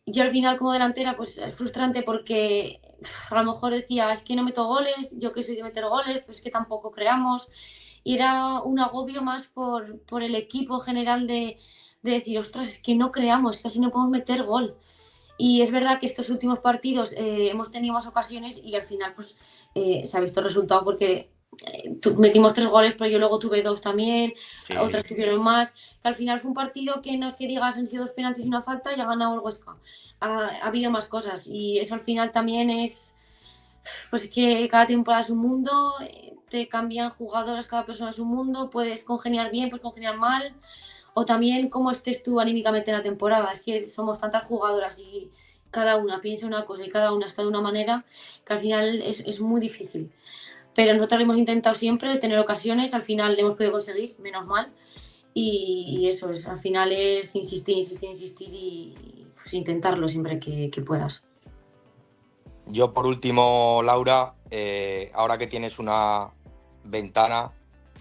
Yo al final como delantera pues es frustrante porque a lo mejor decía, es que no meto goles, yo que soy de meter goles, pues es que tampoco creamos. Y era un agobio más por el equipo general de decir, ostras, es que no creamos, casi no podemos meter gol. Y es verdad que estos últimos partidos hemos tenido más ocasiones y al final pues se ha visto el resultado porque metimos 3 goles, pero yo luego tuve 2 también, Sí. otras tuvieron más, que al final fue un partido que no es que digas han sido 2 penaltis y una falta y ha ganado el Huesca. Ha habido más cosas y eso al final también es, pues que cada temporada es un mundo, te cambian jugadoras, cada persona es un mundo, puedes congeniar bien, puedes congeniar mal, o también cómo estés tú anímicamente en la temporada. Es que somos tantas jugadoras y cada una piensa una cosa y cada una está de una manera que al final es muy difícil. Pero nosotros hemos intentado siempre tener ocasiones, al final le hemos podido conseguir, menos mal. Y eso es, al final es insistir, insistir, insistir y pues, intentarlo siempre que puedas. Yo por último, Laura, ahora que tienes una ventana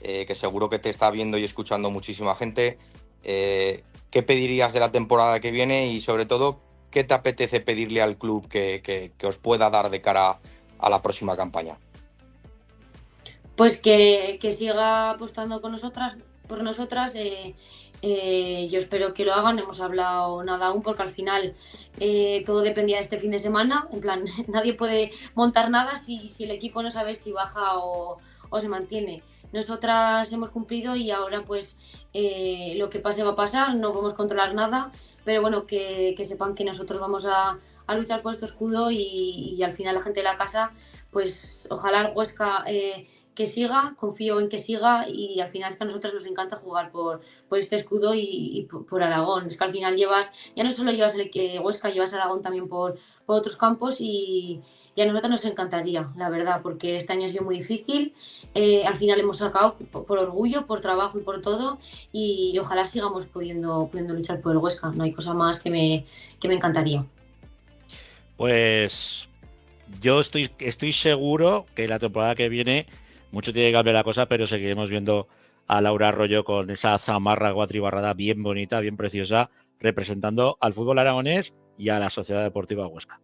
que seguro que te está viendo y escuchando muchísima gente, ¿qué pedirías de la temporada que viene y sobre todo qué te apetece pedirle al club que os pueda dar de cara a la próxima campaña? Pues que siga apostando con nosotras, por nosotras. Yo espero que lo hagan, no hemos hablado nada aún porque al final todo dependía de este fin de semana, en plan, nadie puede montar nada si el equipo no sabe si baja o se mantiene. Nosotras hemos cumplido y ahora pues lo que pase va a pasar, no podemos controlar nada, pero bueno, que sepan que nosotros vamos a luchar por este escudo y al final la gente de la casa, pues ojalá el Huesca que siga, confío en que siga y al final es que a nosotros nos encanta jugar por este escudo y por Aragón. Es que al final ya no solo llevas el Huesca, llevas Aragón también por otros campos y a nosotros nos encantaría, la verdad, porque este año ha sido muy difícil. Al final hemos sacado por orgullo, por trabajo y por todo y ojalá sigamos pudiendo luchar por el Huesca. No hay cosa más que me encantaría. Pues yo estoy seguro que la temporada que viene mucho tiene que cambiar la cosa, pero seguiremos viendo a Laura Arroyo con esa zamarra cuatribarrada bien bonita, bien preciosa, representando al fútbol aragonés y a la Sociedad Deportiva Huesca.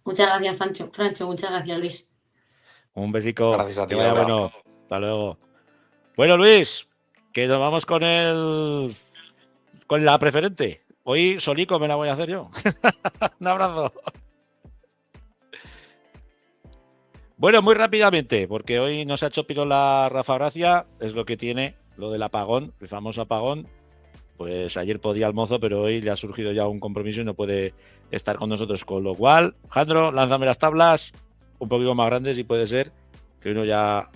Muchas gracias, Francho. Muchas gracias, Luis. Un besico. Gracias a ti, que vaya Laura. bueno. Hasta luego. Bueno, Luis, que nos vamos con la preferente. Hoy solico me la voy a hacer yo. Un abrazo. Bueno, muy rápidamente, porque hoy nos ha hecho pirola Rafa Gracia, es lo que tiene, lo del apagón, el famoso apagón. Pues ayer podía el mozo, pero hoy le ha surgido ya un compromiso y no puede estar con nosotros. Con lo cual, Jandro, lánzame las tablas un poquito más grandes y puede ser que uno ya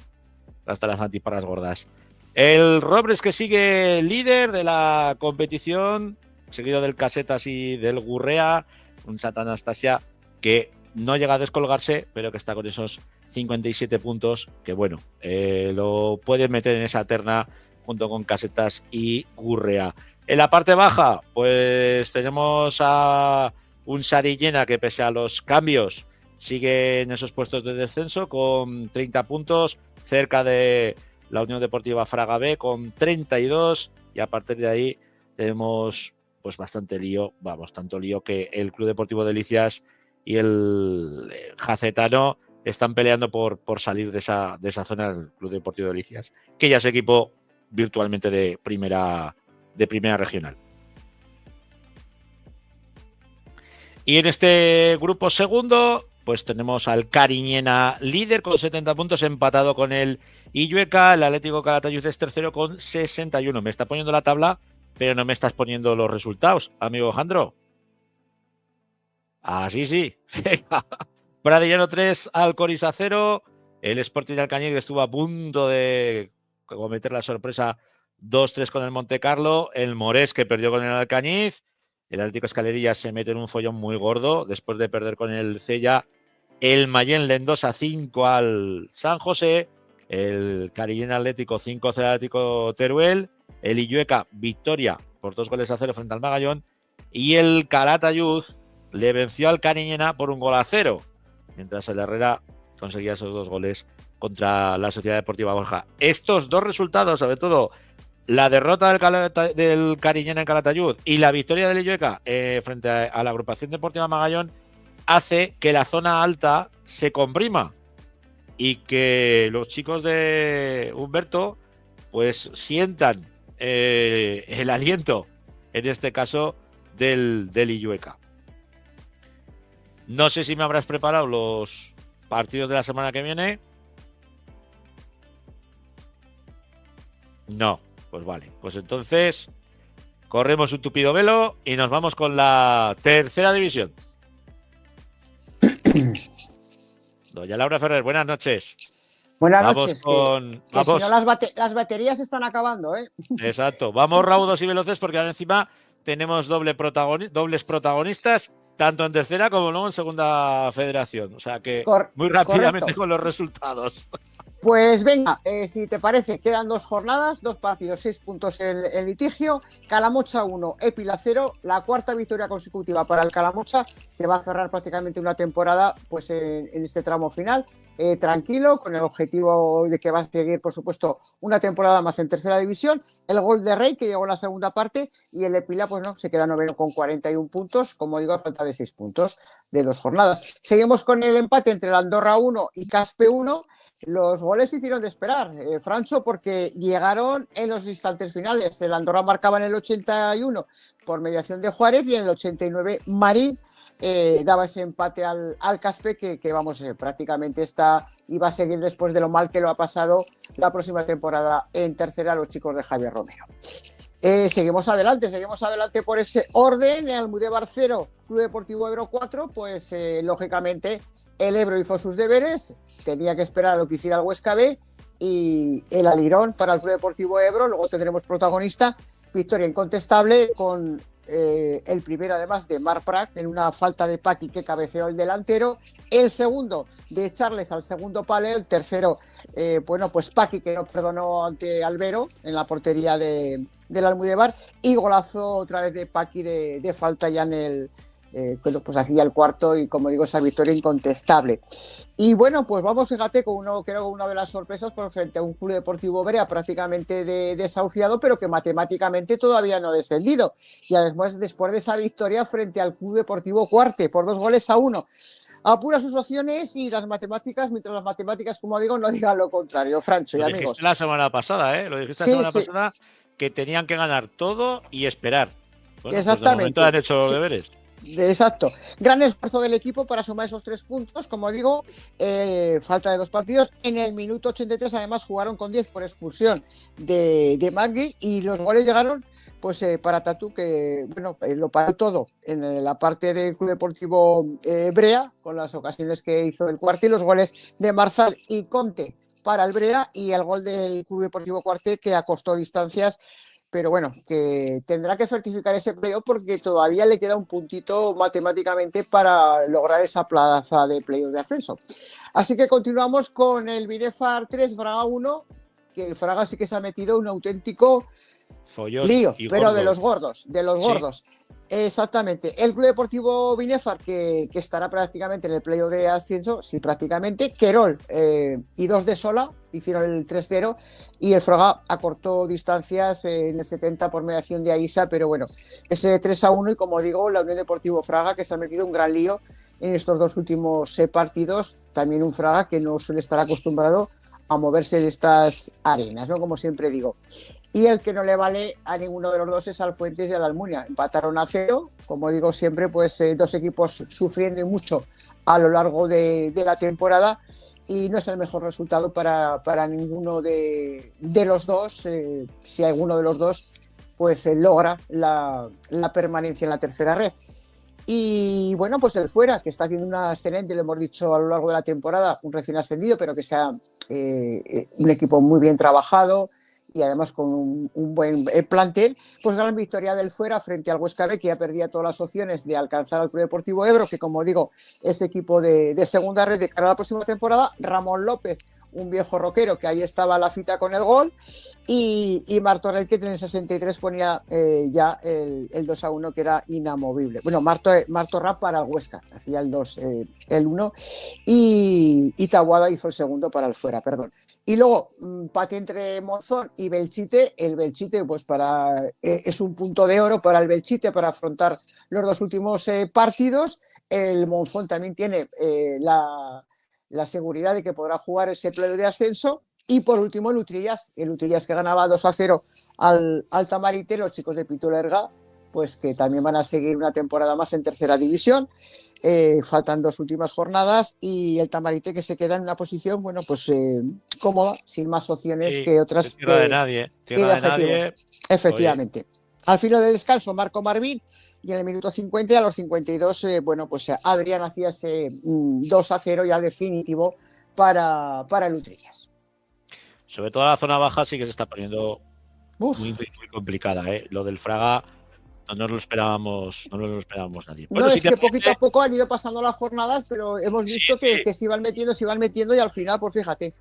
hasta las antiparras gordas. El Robles que sigue líder de la competición, seguido del Casetas y del Gurrea, un Santa Anastasia que no llega a descolgarse, pero que está con esos 57 puntos, que bueno, lo pueden meter en esa terna junto con Casetas y Gurrea. En la parte baja, pues tenemos a un Sarillena que pese a los cambios sigue en esos puestos de descenso con 30 puntos, cerca de la Unión Deportiva Fraga B con 32 y a partir de ahí tenemos pues bastante lío, vamos, tanto lío que el Club Deportivo Delicias y el Jacetano están peleando por salir de esa zona del Club Deportivo Delicias, que ya es equipo virtualmente de primera regional. Y en este grupo segundo, pues tenemos al Cariñena líder con 70 puntos, empatado con el Illueca. El Atlético Calatayud es tercero con 61. Me está poniendo la tabla, pero no me estás poniendo los resultados, amigo Jandro. Así sí. Pradillano 3, Alcoriza 0. El Sporting de Alcañiz estuvo a punto de cometer la sorpresa 2-3 con el Montecarlo. El Morés que perdió con el Alcañiz. El Atlético Escalería se mete en un follón muy gordo después de perder con el Cella. El Mayén Lendosa 5 al San José. El Carillena Atlético 5-0 al Atlético Teruel. El Illueca victoria por 2-0 frente al Magallón, y el Calatayud le venció al Cariñena por 1-0, mientras el Herrera conseguía esos 2 goles contra la Sociedad Deportiva Borja. Estos 2 resultados, sobre todo la derrota del Cariñena en Calatayud y la victoria del Illueca frente a la agrupación deportiva Magallón, hace que la zona alta se comprima y que los chicos de Humberto pues sientan el aliento, en este caso del Illueca. No sé si me habrás preparado los partidos de la semana que viene. No, pues vale. Pues entonces corremos un tupido velo y nos vamos con la tercera división. Doña Laura Ferrer, buenas noches. Buenas Vamos noches. con. Que si no las baterías están acabando, ¿eh? Exacto. Vamos raudos y veloces porque ahora encima tenemos dobles protagonistas, tanto en tercera como luego en segunda federación. O sea que muy rápidamente correcto. con los resultados. Pues venga, si te parece, quedan 2 jornadas, 2 partidos, 6 puntos en litigio. Calamocha 1, Épila 0, la 4ª victoria consecutiva para el Calamocha, que va a cerrar prácticamente una temporada pues en este tramo final. Tranquilo, con el objetivo de que va a seguir, por supuesto, una temporada más en tercera división. El Gol de Rey, que llegó en la segunda parte, y el Épila, pues no, se queda noveno con 41 puntos, como digo, a falta de 6 puntos de 2 jornadas. Seguimos con el empate entre el Andorra 1 y Caspe 1. Los goles se hicieron de esperar, Francho, porque llegaron en los instantes finales. El Andorra marcaba en el 81 por mediación de Juárez y en el 89 Marín daba ese empate al Caspe que vamos, prácticamente iba a seguir después de lo mal que lo ha pasado la próxima temporada en tercera los chicos de Javier Romero. Seguimos adelante por ese orden. Almudévar 0, Club Deportivo Ebro 4, pues lógicamente el Ebro hizo sus deberes, tenía que esperar a lo que hiciera el Huesca B, y el alirón para el Club Deportivo Ebro. Luego tendremos protagonista, victoria incontestable con el primero además de Marc Prat en una falta de Paqui que cabeceó el delantero, el segundo de Charles al segundo palo, el tercero pues Paqui, que no perdonó ante Albero en la portería del Almudévar, y golazo otra vez de Paqui de falta ya en el pues hacía el cuarto, y como digo, esa victoria incontestable. Y bueno, pues vamos, fíjate, creo que una de las sorpresas por frente a un Club Deportivo Brea prácticamente desahuciado, pero que matemáticamente todavía no ha descendido. Y además, después de esa victoria frente al Club Deportivo Cuarte por 2-1, apura sus opciones y las matemáticas, mientras las matemáticas, como digo, no digan lo contrario, Francho y amigos. Dijiste la semana pasada, ¿eh? Lo dijiste la semana pasada, que tenían que ganar todo y esperar. Bueno, exactamente. Pues de momento han hecho los deberes. Exacto. Gran esfuerzo del equipo para sumar esos 3 puntos, como digo, falta de 2 partidos. En el minuto 83 además jugaron con 10 por expulsión de Magui, y los goles llegaron pues para Tatu, que bueno, lo paró todo en la parte del Club Deportivo Brea, con las ocasiones que hizo el Cuarte, y los goles de Marzal y Conte para el Brea, y el gol del Club Deportivo Cuarte, que acostó distancias, pero bueno, que tendrá que certificar ese playoff porque todavía le queda un puntito matemáticamente para lograr esa plaza de playoff de ascenso. Así que continuamos con el Binefar 3, Fraga 1, que el Fraga sí que se ha metido un auténtico follón lío, pero gordo. de los gordos. Exactamente. El Club Deportivo Binefar, que estará prácticamente en el playoff de ascenso, sí, prácticamente. Querol y 2 de Sola hicieron el 3-0, y el Fraga acortó distancias en el 70 por mediación de Aisa, pero bueno, ese 3-1, y como digo, la Unión Deportivo Fraga, que se ha metido un gran lío en estos 2 últimos partidos. También un Fraga que no suele estar acostumbrado a moverse en estas arenas, ¿no? Como siempre digo. Y el que no le vale a ninguno de los dos es al Fuentes y al Almunia. Empataron a 0, como digo siempre, pues 2 equipos sufriendo mucho a lo largo de la temporada, y no es el mejor resultado para ninguno de los dos, si alguno de los dos pues logra la permanencia en la tercera red. Y bueno, pues el Fuera, que está haciendo una excelente, lo hemos dicho a lo largo de la temporada, un recién ascendido, pero que sea un equipo muy bien trabajado y además con un buen plantel, pues gran victoria del Fuera frente al Huesca B, que ya perdía todas las opciones de alcanzar al Club Deportivo Ebro, que como digo, es equipo de segunda red de cara a la próxima temporada. Ramón López, un viejo rockero, que ahí estaba la fita con el gol, y Martorell, que en el 63 ponía ya el 2-1, que era inamovible. Bueno, Martorell para el Huesca, hacía el 1, y Taboada hizo el segundo para el fuera, perdón. Y luego, empate entre Monzón y Belchite. El Belchite pues es un punto de oro para el Belchite para afrontar los dos últimos partidos. El Monzón también tiene la seguridad de que podrá jugar ese playoff de ascenso. Y por último, el Utrillas que ganaba 2-0 al Tamarite, los chicos de Pitulerga, pues que también van a seguir una temporada más en tercera división. Faltan 2 últimas jornadas y el Tamarite, que se queda en una posición, bueno, pues cómoda, sin más opciones que otras. Tierra de nadie. Tierra de nadie. Efectivamente. Oye. Al final del descanso, Marco Marvín, y en el minuto 50 y a los 52, bueno, pues Adrián hacía ese 2-0 ya definitivo para el Utrillas. Sobre todo la zona baja sí que se está poniendo muy complicada, ¿eh? Lo del Fraga no nos lo esperábamos nadie. Bueno, no, es que poquito a poco han ido pasando las jornadas, pero hemos visto que se iban metiendo y al final, pues fíjate.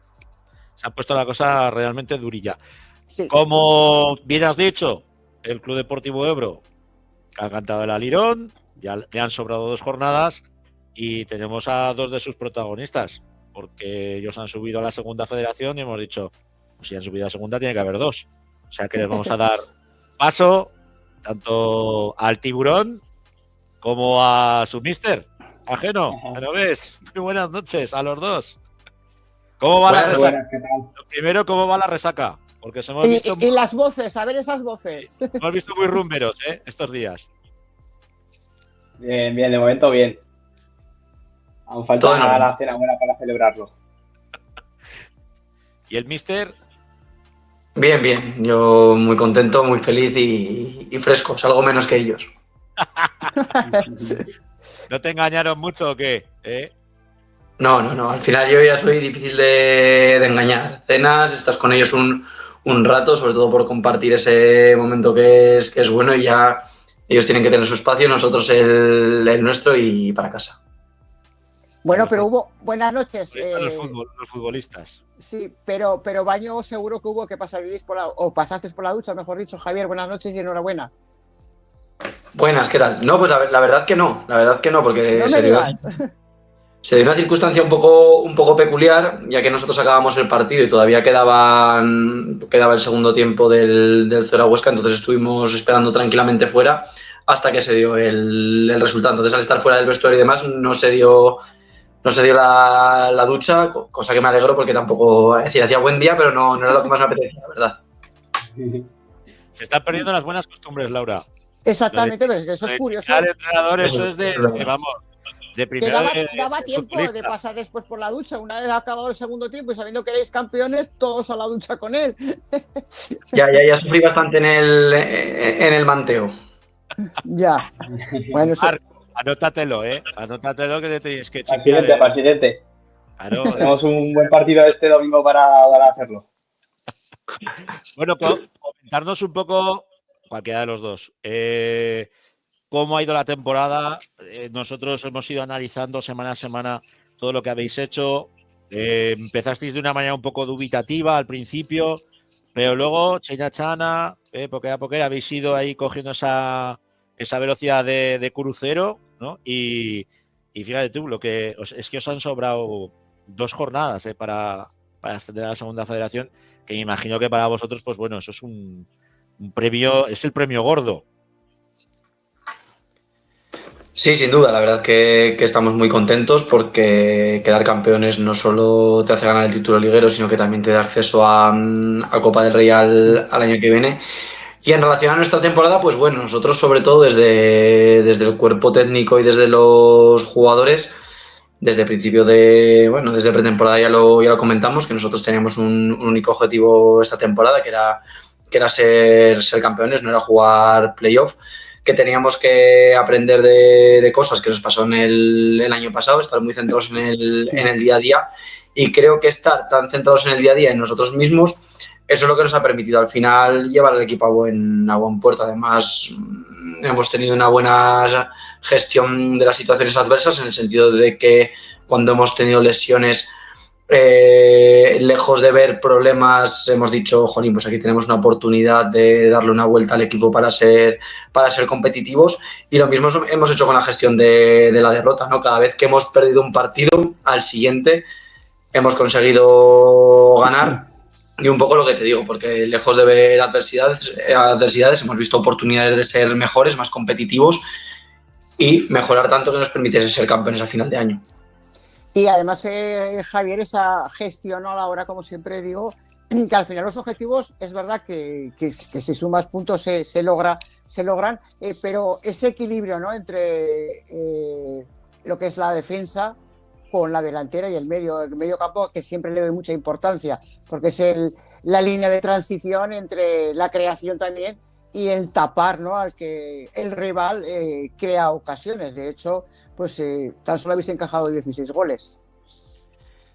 Se ha puesto la cosa realmente durilla. Sí. Como bien has dicho, el Club Deportivo Ebro ha cantado el alirón, ya le han sobrado 2 jornadas y tenemos a 2 de sus protagonistas, porque ellos han subido a la segunda federación y hemos dicho, pues si han subido a la segunda tiene que haber 2. O sea que les vamos a dar paso tanto al Tiburón como a su mister, ajeno. ¿Lo ves? Muy buenas noches a los 2. ¿Cómo va la resaca? Lo primero, ¿cómo va la resaca? Porque se hemos visto y las voces, a ver esas voces. Hemos visto muy rumberos, estos días. Bien, de momento bien. Aún falta la cena buena para celebrarlo. ¿Y el mister? Bien. Yo muy contento, muy feliz y fresco. Salgo menos que ellos. ¿No te engañaron mucho o qué? No. Al final yo ya soy difícil de engañar. Cenas, estás con ellos un rato, sobre todo por compartir ese momento que es bueno, y ya ellos tienen que tener su espacio, nosotros el nuestro, y para casa. Bueno, pero hubo buenas noches. Los futbolistas. Sí, pero baño seguro que hubo, que pasaste por la ducha, mejor dicho. Javier, buenas noches y enhorabuena. Buenas, ¿qué tal? No, pues la verdad que no, porque no me digas. Se dio una circunstancia un poco peculiar, ya que nosotros acabamos el partido y todavía quedaba el segundo tiempo del Zora Huesca, entonces estuvimos esperando tranquilamente fuera hasta que se dio el resultado. Entonces, al estar fuera del vestuario y demás, no se dio la ducha, cosa que me alegro porque tampoco, es decir, hacía buen día, pero no era lo que más me apetecía, la verdad. Se están perdiendo las buenas costumbres, Laura. Exactamente, pero es que eso es curioso. El entrenador, eso es vamos, de primera. Daba tiempo de pasar después por la ducha. Una vez acabado el segundo tiempo y sabiendo que erais campeones, todos a la ducha con él. Ya sufrí bastante en el manteo. Ya. Bueno, eso... Anótatelo, anótatelo, que te tienes que chequear. Presidente. Claro, tenemos un buen partido este domingo para hacerlo. Bueno, comentarnos un poco, cualquiera de los dos, cómo ha ido la temporada. Nosotros hemos ido analizando semana a semana todo lo que habéis hecho. Empezasteis de una manera un poco dubitativa al principio, pero luego, chana, poquito a poco habéis ido ahí cogiendo esa velocidad de crucero, ¿no? Y fíjate tú, es que os han sobrado 2 jornadas para ascender a la segunda federación, que me imagino que para vosotros, pues bueno, eso es un premio, es el premio gordo. Sí, sin duda, la verdad que estamos muy contentos, porque quedar campeones no solo te hace ganar el título liguero, sino que también te da acceso a Copa del Rey al año que viene. Y en relación a nuestra temporada, pues bueno, nosotros sobre todo desde el cuerpo técnico y desde los jugadores, desde principio desde pretemporada ya lo comentamos, que nosotros teníamos un único objetivo esta temporada, que era ser campeones, no era jugar playoff, que teníamos que aprender de cosas que nos pasó en el año pasado, estar muy centrados en el día a día, y creo que estar tan centrados en el día a día en nosotros mismos, eso es lo que nos ha permitido al final llevar al equipo a buen puerto. Además, hemos tenido una buena gestión de las situaciones adversas, en el sentido de que cuando hemos tenido lesiones lejos de ver problemas, hemos dicho, jolín, pues aquí tenemos una oportunidad de darle una vuelta al equipo para ser competitivos, y lo mismo hemos hecho con la gestión de la derrota, ¿no? Cada vez que hemos perdido un partido, al siguiente hemos conseguido ganar. Y un poco lo que te digo, porque lejos de ver adversidades hemos visto oportunidades de ser mejores, más competitivos y mejorar tanto que nos permitiese ser campeones a final de año. Y además, Javier, esa gestión a la hora, como siempre digo, que al final los objetivos es verdad que si sumas puntos se logran, pero ese equilibrio, ¿no?, entre lo que es la defensa con la delantera y el medio campo, que siempre le doy mucha importancia, porque es la línea de transición entre la creación también y el tapar, ¿no?, al que el rival crea ocasiones. De hecho, pues tan solo habéis encajado 16 goles.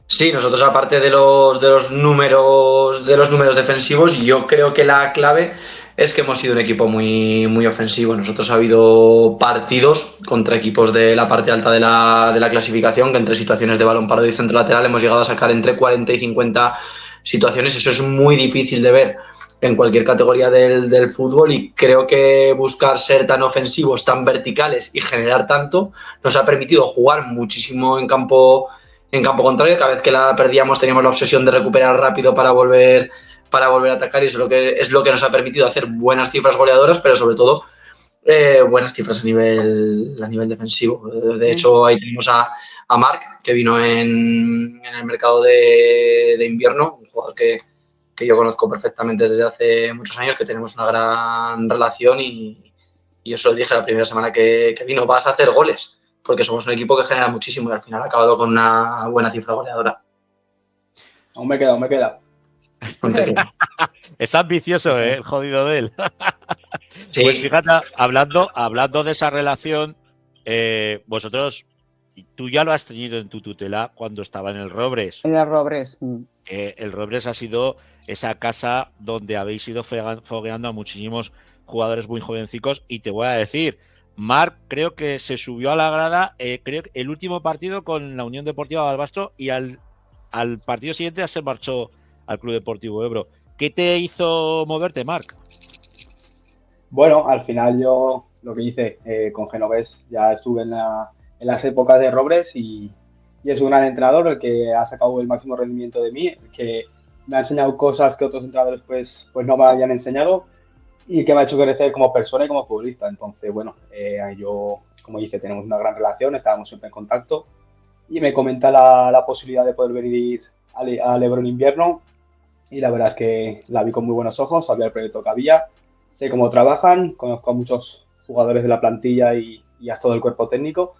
Sí, nosotros, aparte de los números defensivos, yo creo que la clave es que hemos sido un equipo muy, muy ofensivo. Nosotros ha habido partidos contra equipos de la parte alta de la clasificación que entre situaciones de balón parado y centro lateral hemos llegado a sacar entre 40 y 50 situaciones. Eso es muy difícil de ver en cualquier categoría del fútbol, y creo que buscar ser tan ofensivos, tan verticales y generar tanto nos ha permitido jugar muchísimo en campo contrario. Cada vez que la perdíamos teníamos la obsesión de recuperar rápido para volver a atacar, y eso es lo que nos ha permitido hacer buenas cifras goleadoras, pero sobre todo buenas cifras a nivel defensivo. De hecho, ahí tenemos a Marc, que vino en el mercado de invierno, un jugador que yo conozco perfectamente desde hace muchos años, que tenemos una gran relación, y yo se lo dije la primera semana que vino: vas a hacer goles, porque somos un equipo que genera muchísimo, y al final ha acabado con una buena cifra goleadora. Aún me queda. Es ambicioso, el jodido de él. Sí. Pues fíjate, hablando de esa relación, vosotros, tú ya lo has tenido en tu tutela cuando estaba en el Robres. En el Robres. El Robres ha sido esa casa donde habéis ido fogueando a muchísimos jugadores muy jovencicos, y te voy a decir, Marc creo que se subió a la grada, creo que el último partido con la Unión Deportiva Balbastro, y al partido siguiente ya se marchó al Club Deportivo Ebro. ¿Qué te hizo moverte, Marc? Bueno, al final yo lo que hice con Genovés, ya estuve en las épocas de Robres, y es un gran entrenador el que ha sacado el máximo rendimiento de mí, el que me ha enseñado cosas que otros entrenadores pues no me habían enseñado, y que me ha hecho crecer como persona y como futbolista. Entonces, bueno, yo, como dice, tenemos una gran relación, estábamos siempre en contacto, y me comenta la posibilidad de poder venir al Ebro en invierno, y la verdad es que la vi con muy buenos ojos, sabía el proyecto que había, sé cómo trabajan, conozco a muchos jugadores de la plantilla y a todo el cuerpo técnico,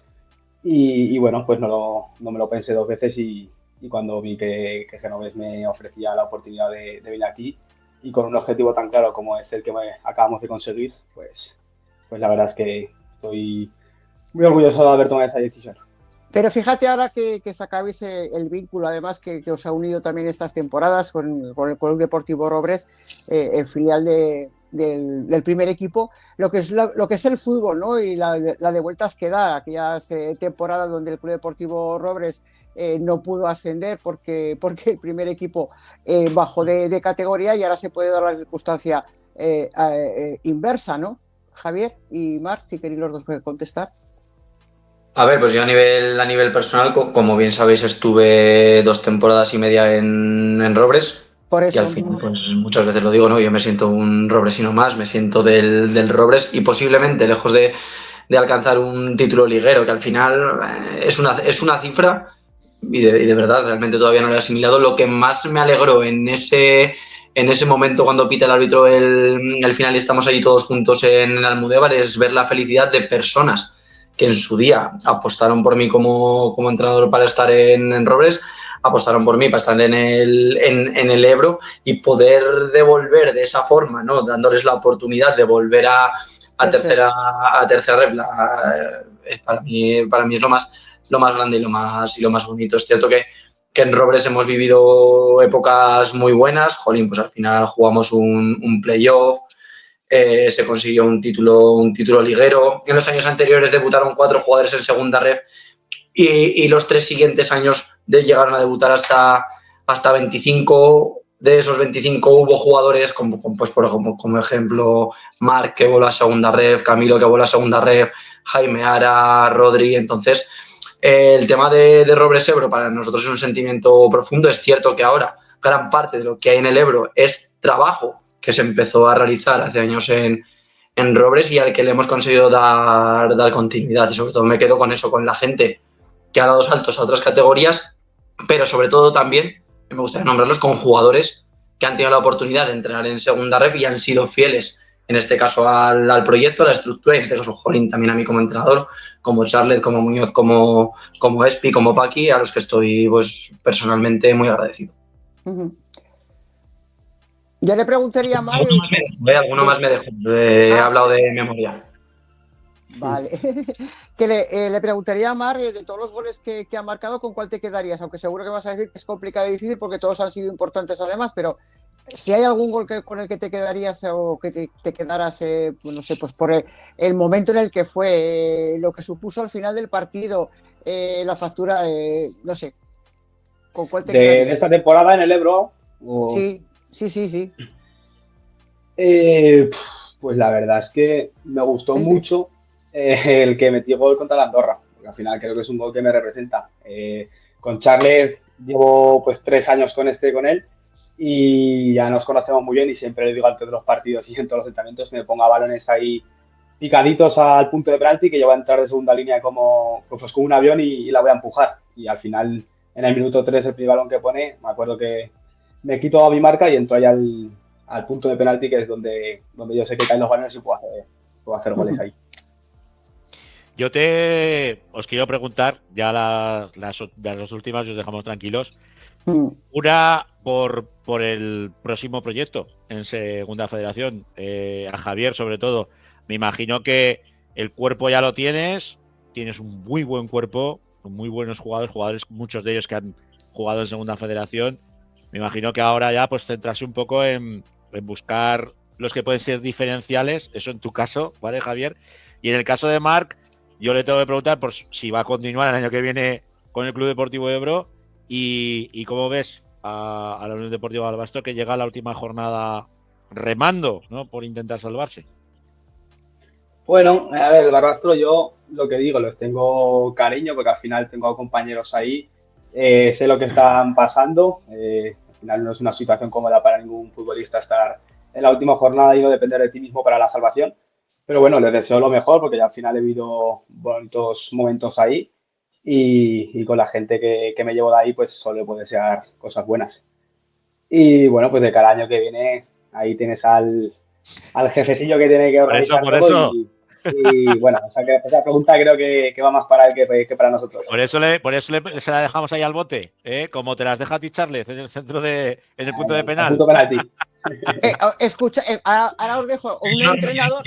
y bueno, pues no me lo pensé dos veces, y cuando vi que Genovés me ofrecía la oportunidad de venir aquí, y con un objetivo tan claro como es el que acabamos de conseguir, pues la verdad es que estoy muy orgulloso de haber tomado esa decisión. Pero fíjate ahora que sacabais el vínculo, además que os ha unido también estas temporadas con el Club Deportivo Robres, el filial del primer equipo, lo que es el fútbol, ¿no? Y la de vueltas que da, aquellas temporadas donde el Club Deportivo Robres no pudo ascender porque el primer equipo bajó de categoría, y ahora se puede dar la circunstancia inversa, ¿no? Javier y Marc, si queréis los dos contestar. A ver, pues yo a nivel personal, como bien sabéis, estuve 2 temporadas y media en Robres. Por eso. Y al final, pues muchas veces lo digo, ¿no? Yo me siento un robresino más, me siento del Robres, y posiblemente lejos de alcanzar un título liguero, que al final es una cifra, y de verdad realmente todavía no lo he asimilado. Lo que más me alegró en ese momento, cuando pita el árbitro el final y estamos allí todos juntos en el Almudévar, es ver la felicidad de personas que en su día apostaron por mí como entrenador para estar en Robres, apostaron por mí para estar en el Ebro, y poder devolver de esa forma, ¿no?, dándoles la oportunidad de volver a tercera red, para mí es lo más grande y lo más bonito. Es cierto que en Robres hemos vivido épocas muy buenas. Jolín, pues al final jugamos un playoff, se consiguió un título liguero. En los años anteriores debutaron 4 jugadores en segunda ref, y los 3 siguientes años llegaron a debutar hasta 25. De esos 25 hubo jugadores como ejemplo Marc, que voló a segunda ref, Camilo, que voló a segunda ref, Jaime Ara, Rodri. Entonces, el tema de Robles Ebro para nosotros es un sentimiento profundo. Es cierto que ahora gran parte de lo que hay en el Ebro es trabajo que se empezó a realizar hace años en Robles y al que le hemos conseguido dar continuidad. Y sobre todo me quedo con eso, con la gente que ha dado saltos a otras categorías, pero sobre todo también, me gustaría nombrarlos, con jugadores que han tenido la oportunidad de entrenar en segunda ref y han sido fieles, en este caso al proyecto, a la estructura, y en este caso Jolín también a mí como entrenador, como Charlet, como Muñoz, como Espi, como Paqui, a los que estoy pues personalmente muy agradecido. Yo le preguntaría a Mario... Alguno más me dejo, he hablado de memoria. Vale. Que le preguntaría a Mar, de todos los goles que ha marcado, ¿con cuál te quedarías? Aunque seguro que vas a decir que es complicado y difícil porque todos han sido importantes además, pero si hay algún gol con el que te quedarías o que te quedaras, no sé, pues por el momento en el que fue, lo que supuso al final del partido, la factura, no sé, ¿con cuál te quedarías? ¿De esta temporada en el Ebro? Sí. Pues la verdad es que me gustó mucho el que metió gol contra la Andorra, porque al final creo que es un gol que me representa. Con Charles llevo pues 3 años con él y ya nos conocemos muy bien y siempre le digo antes de los partidos y en todos los entrenamientos que me ponga balones ahí picaditos al punto de penalti, que yo voy a entrar de segunda línea como un avión y la voy a empujar. Y al final, en el minuto 3, el primer balón que pone, me acuerdo que me quito a mi marca y entro ahí al punto de penalti, que es donde yo sé que caen los balones y puedo hacer goles ahí. Yo os quiero preguntar, ya las últimas os dejamos tranquilos. Una por el próximo proyecto en Segunda Federación, a Javier sobre todo. Me imagino que el cuerpo ya lo tienes un muy buen cuerpo, con muy buenos jugadores, muchos de ellos que han jugado en Segunda Federación. Me imagino que ahora ya pues centrarse un poco en buscar los que pueden ser diferenciales, eso en tu caso, ¿vale, Javier? Y en el caso de Marc, yo le tengo que preguntar por si va a continuar el año que viene con el Club Deportivo Ebro y cómo ves a la Unión Deportiva Barbastro, que llega a la última jornada remando, ¿no?, por intentar salvarse. Bueno, a ver, el Barbastro, yo lo que digo, les tengo cariño porque al final tengo compañeros ahí, sé lo que están pasando, al final no es una situación cómoda para ningún futbolista estar en la última jornada y no depender de ti mismo para la salvación, pero bueno, les deseo lo mejor porque ya al final he vivido bonitos momentos ahí y con la gente que me llevo de ahí pues solo puedo desear cosas buenas. Y bueno, pues de cada año que viene ahí tienes al jefecillo que tiene que organizar por eso. Y bueno, esa pregunta creo que va más para él que para nosotros. Por eso se la dejamos ahí al bote, como te las deja a ti, Charles, en el centro en el punto de penal. Punto penalti. Escucha, ahora os dejo un entrenador.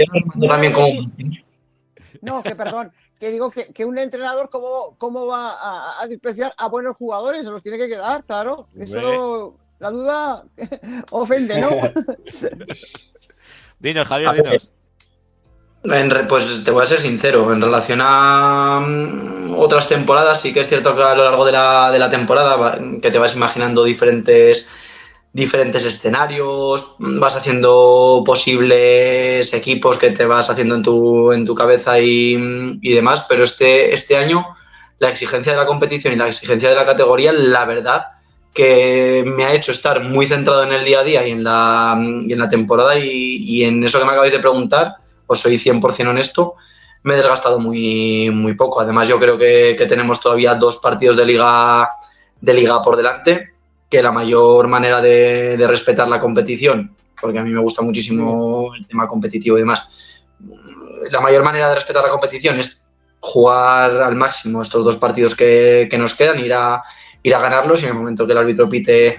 No, que perdón, que digo que un entrenador cómo va a despreciar a buenos jugadores, se los tiene que quedar, claro. Eso, la duda ofende, ¿no? Dinos, Javier, dinos. Pues te voy a ser sincero, en relación a otras temporadas, sí que es cierto que a lo largo de la temporada que te vas imaginando diferentes escenarios, vas haciendo posibles equipos que te vas haciendo en tu cabeza y demás, pero este año la exigencia de la competición y la exigencia de la categoría, la verdad que me ha hecho estar muy centrado en el día a día y en la temporada y en eso que me acabáis de preguntar, os soy 100% honesto, me he desgastado muy, muy poco. Además, yo creo que tenemos todavía 2 partidos de liga por delante, que la mayor manera de respetar la competición, porque a mí me gusta muchísimo el tema competitivo y demás, la mayor manera de respetar la competición es jugar al máximo estos 2 partidos que nos quedan, ir a ganarlos, y en el momento que el árbitro pite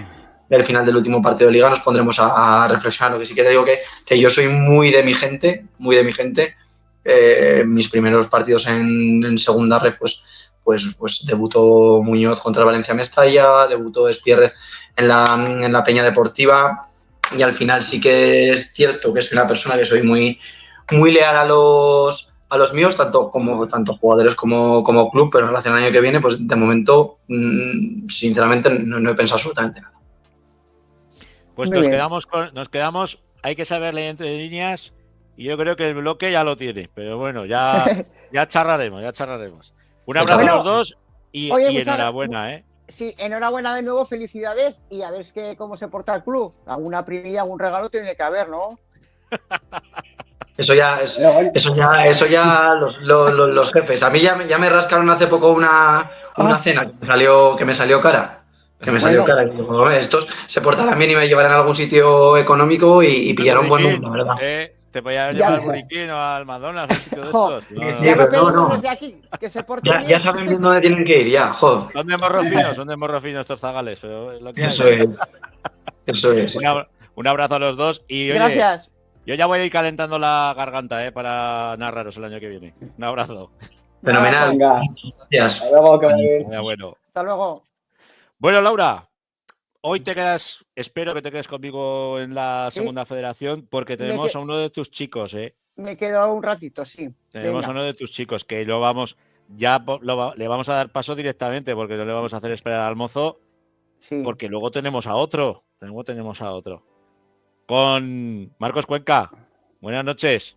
el final del último partido de liga nos pondremos a reflexionar. Lo que sí que te digo que yo soy muy de mi gente, mis primeros partidos en segunda red, pues debutó Muñoz contra el Valencia Mestalla, debutó Espierrez en la Peña Deportiva, y al final sí que es cierto que soy una persona que soy muy, muy leal a los a los míos, tanto jugadores como club, pero en relación al año que viene, pues de momento, sinceramente, no he pensado absolutamente nada. Pues Muy bien. nos quedamos, hay que saber leer entre líneas, y yo creo que el bloque ya lo tiene, pero bueno, ya charlaremos. Un abrazo a Bueno, los dos y oye, muchas enhorabuena, ¿eh? Sí, enhorabuena de nuevo, felicidades y a ver cómo se porta el club. Alguna primilla, algún regalo tiene que haber, ¿no? Eso ya los jefes. A mí ya me rascaron hace poco una cena que me salió cara. Bueno. Y digo, "Joder, estos se portarán bien y me llevarán a algún sitio económico y pillaron buen número, la verdad". Te podía haber Ya- llevado al Burriquín o al McDonald's, un sitio de Jo, estos. Sí, No, ya no. lo pero pedimos no. desde aquí, que se porten Ya bien. saben bien dónde tienen que ir, ya, joder. Son de morro fino estos zagales, pero es lo que hay. Eso es. Un abrazo a los dos y oye, Gracias. yo ya voy a ir calentando la garganta para narraros el año que viene. Un abrazo. Fenomenal. Venga, Gracias. hasta luego, que vaya bien. Bueno. Hasta luego. Bueno, Laura, hoy te quedas, espero que te quedes conmigo en la Sí. segunda federación, porque tenemos a uno de tus chicos, ¿eh? Me quedo un ratito, sí. Tenemos Venga. a uno de tus chicos que le vamos a dar paso directamente, porque no le vamos a hacer esperar al mozo, Sí. porque luego tenemos a otro. Con Marcos Cuenca. Buenas noches.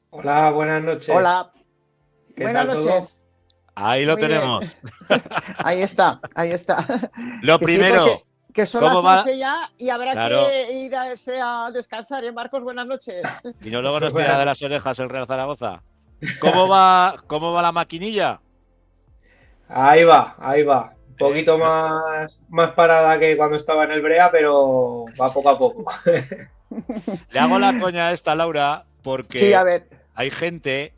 Hola, buenas noches. Hola. ¿Qué Buenas tal todo? noches. Ahí lo Muy bien. tenemos. Ahí está. Lo Que primero, sí, que son ¿cómo las va? 11 ya y habrá Claro. que irse a descansar, ¿eh, Marcos? Buenas noches. Y no luego nos tira de las orejas el Real Zaragoza. ¿Cómo va la maquinilla? Ahí va. Un poquito más parada que cuando estaba en el Brea, pero va poco a poco. Le hago la coña a esta, Laura, porque Sí, a ver. hay gente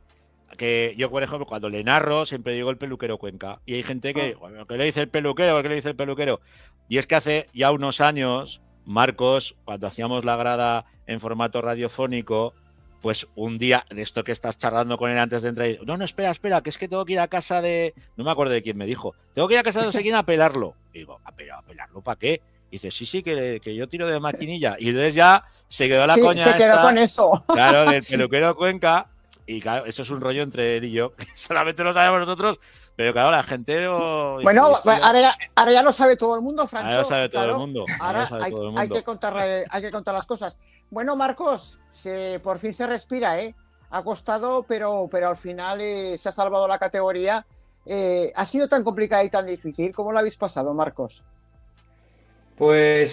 que yo, por ejemplo, cuando le narro, siempre digo el peluquero Cuenca. Y hay gente que, bueno, ¿qué le dice el peluquero? ¿Qué le dice el peluquero? Y es que hace ya unos años, Marcos, cuando hacíamos la grada en formato radiofónico, pues un día de esto que estás charlando con él antes de entrar, y, no, espera, que es que tengo que ir a casa de... No me acuerdo de quién me dijo. Tengo que ir a casa de no sé quién a pelarlo. Y digo, ¿a pelarlo para qué? Y dice, sí, que yo tiro de maquinilla. Y entonces ya se quedó la coña se quedó esta, con eso. claro, del peluquero Cuenca. Y claro, eso es un rollo entre él y yo, que solamente lo sabemos nosotros, pero claro, la gente... Bueno, ahora ya lo sabe todo el mundo, Francho. Ahora lo sabe todo claro. el mundo. Ahora hay que contar las cosas. Bueno, Marcos, por fin se respira, ¿eh? Ha costado, pero al final se ha salvado la categoría. ¿Ha sido tan complicada y tan difícil? ¿Cómo lo habéis pasado, Marcos? Pues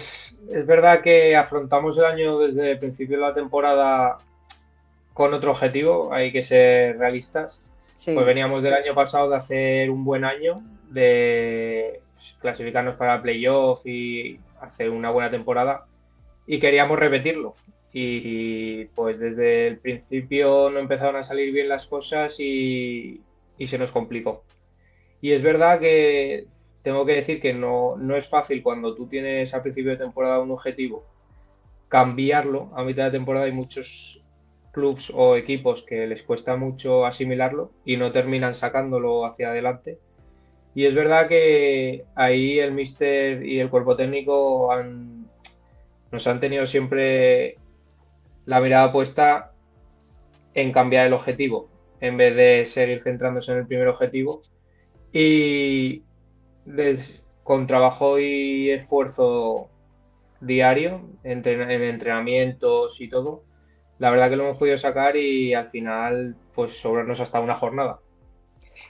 es verdad que afrontamos el año desde el principio de la temporada con otro objetivo, hay que ser realistas. Sí. Pues veníamos del año pasado de hacer un buen año, de clasificarnos para el playoff y hacer una buena temporada, y queríamos repetirlo. Y pues desde el principio no empezaron a salir bien las cosas y se nos complicó. Y es verdad que tengo que decir que no es fácil cuando tú tienes a principio de temporada un objetivo, cambiarlo a mitad de temporada. Hay muchos clubs o equipos que les cuesta mucho asimilarlo y no terminan sacándolo hacia adelante. Y es verdad que ahí el míster y el cuerpo técnico nos han tenido siempre la mirada puesta en cambiar el objetivo, en vez de seguir centrándose en el primer objetivo. Y con trabajo y esfuerzo diario, en entrenamientos y todo, la verdad que lo hemos podido sacar y al final pues sobrarnos hasta una jornada.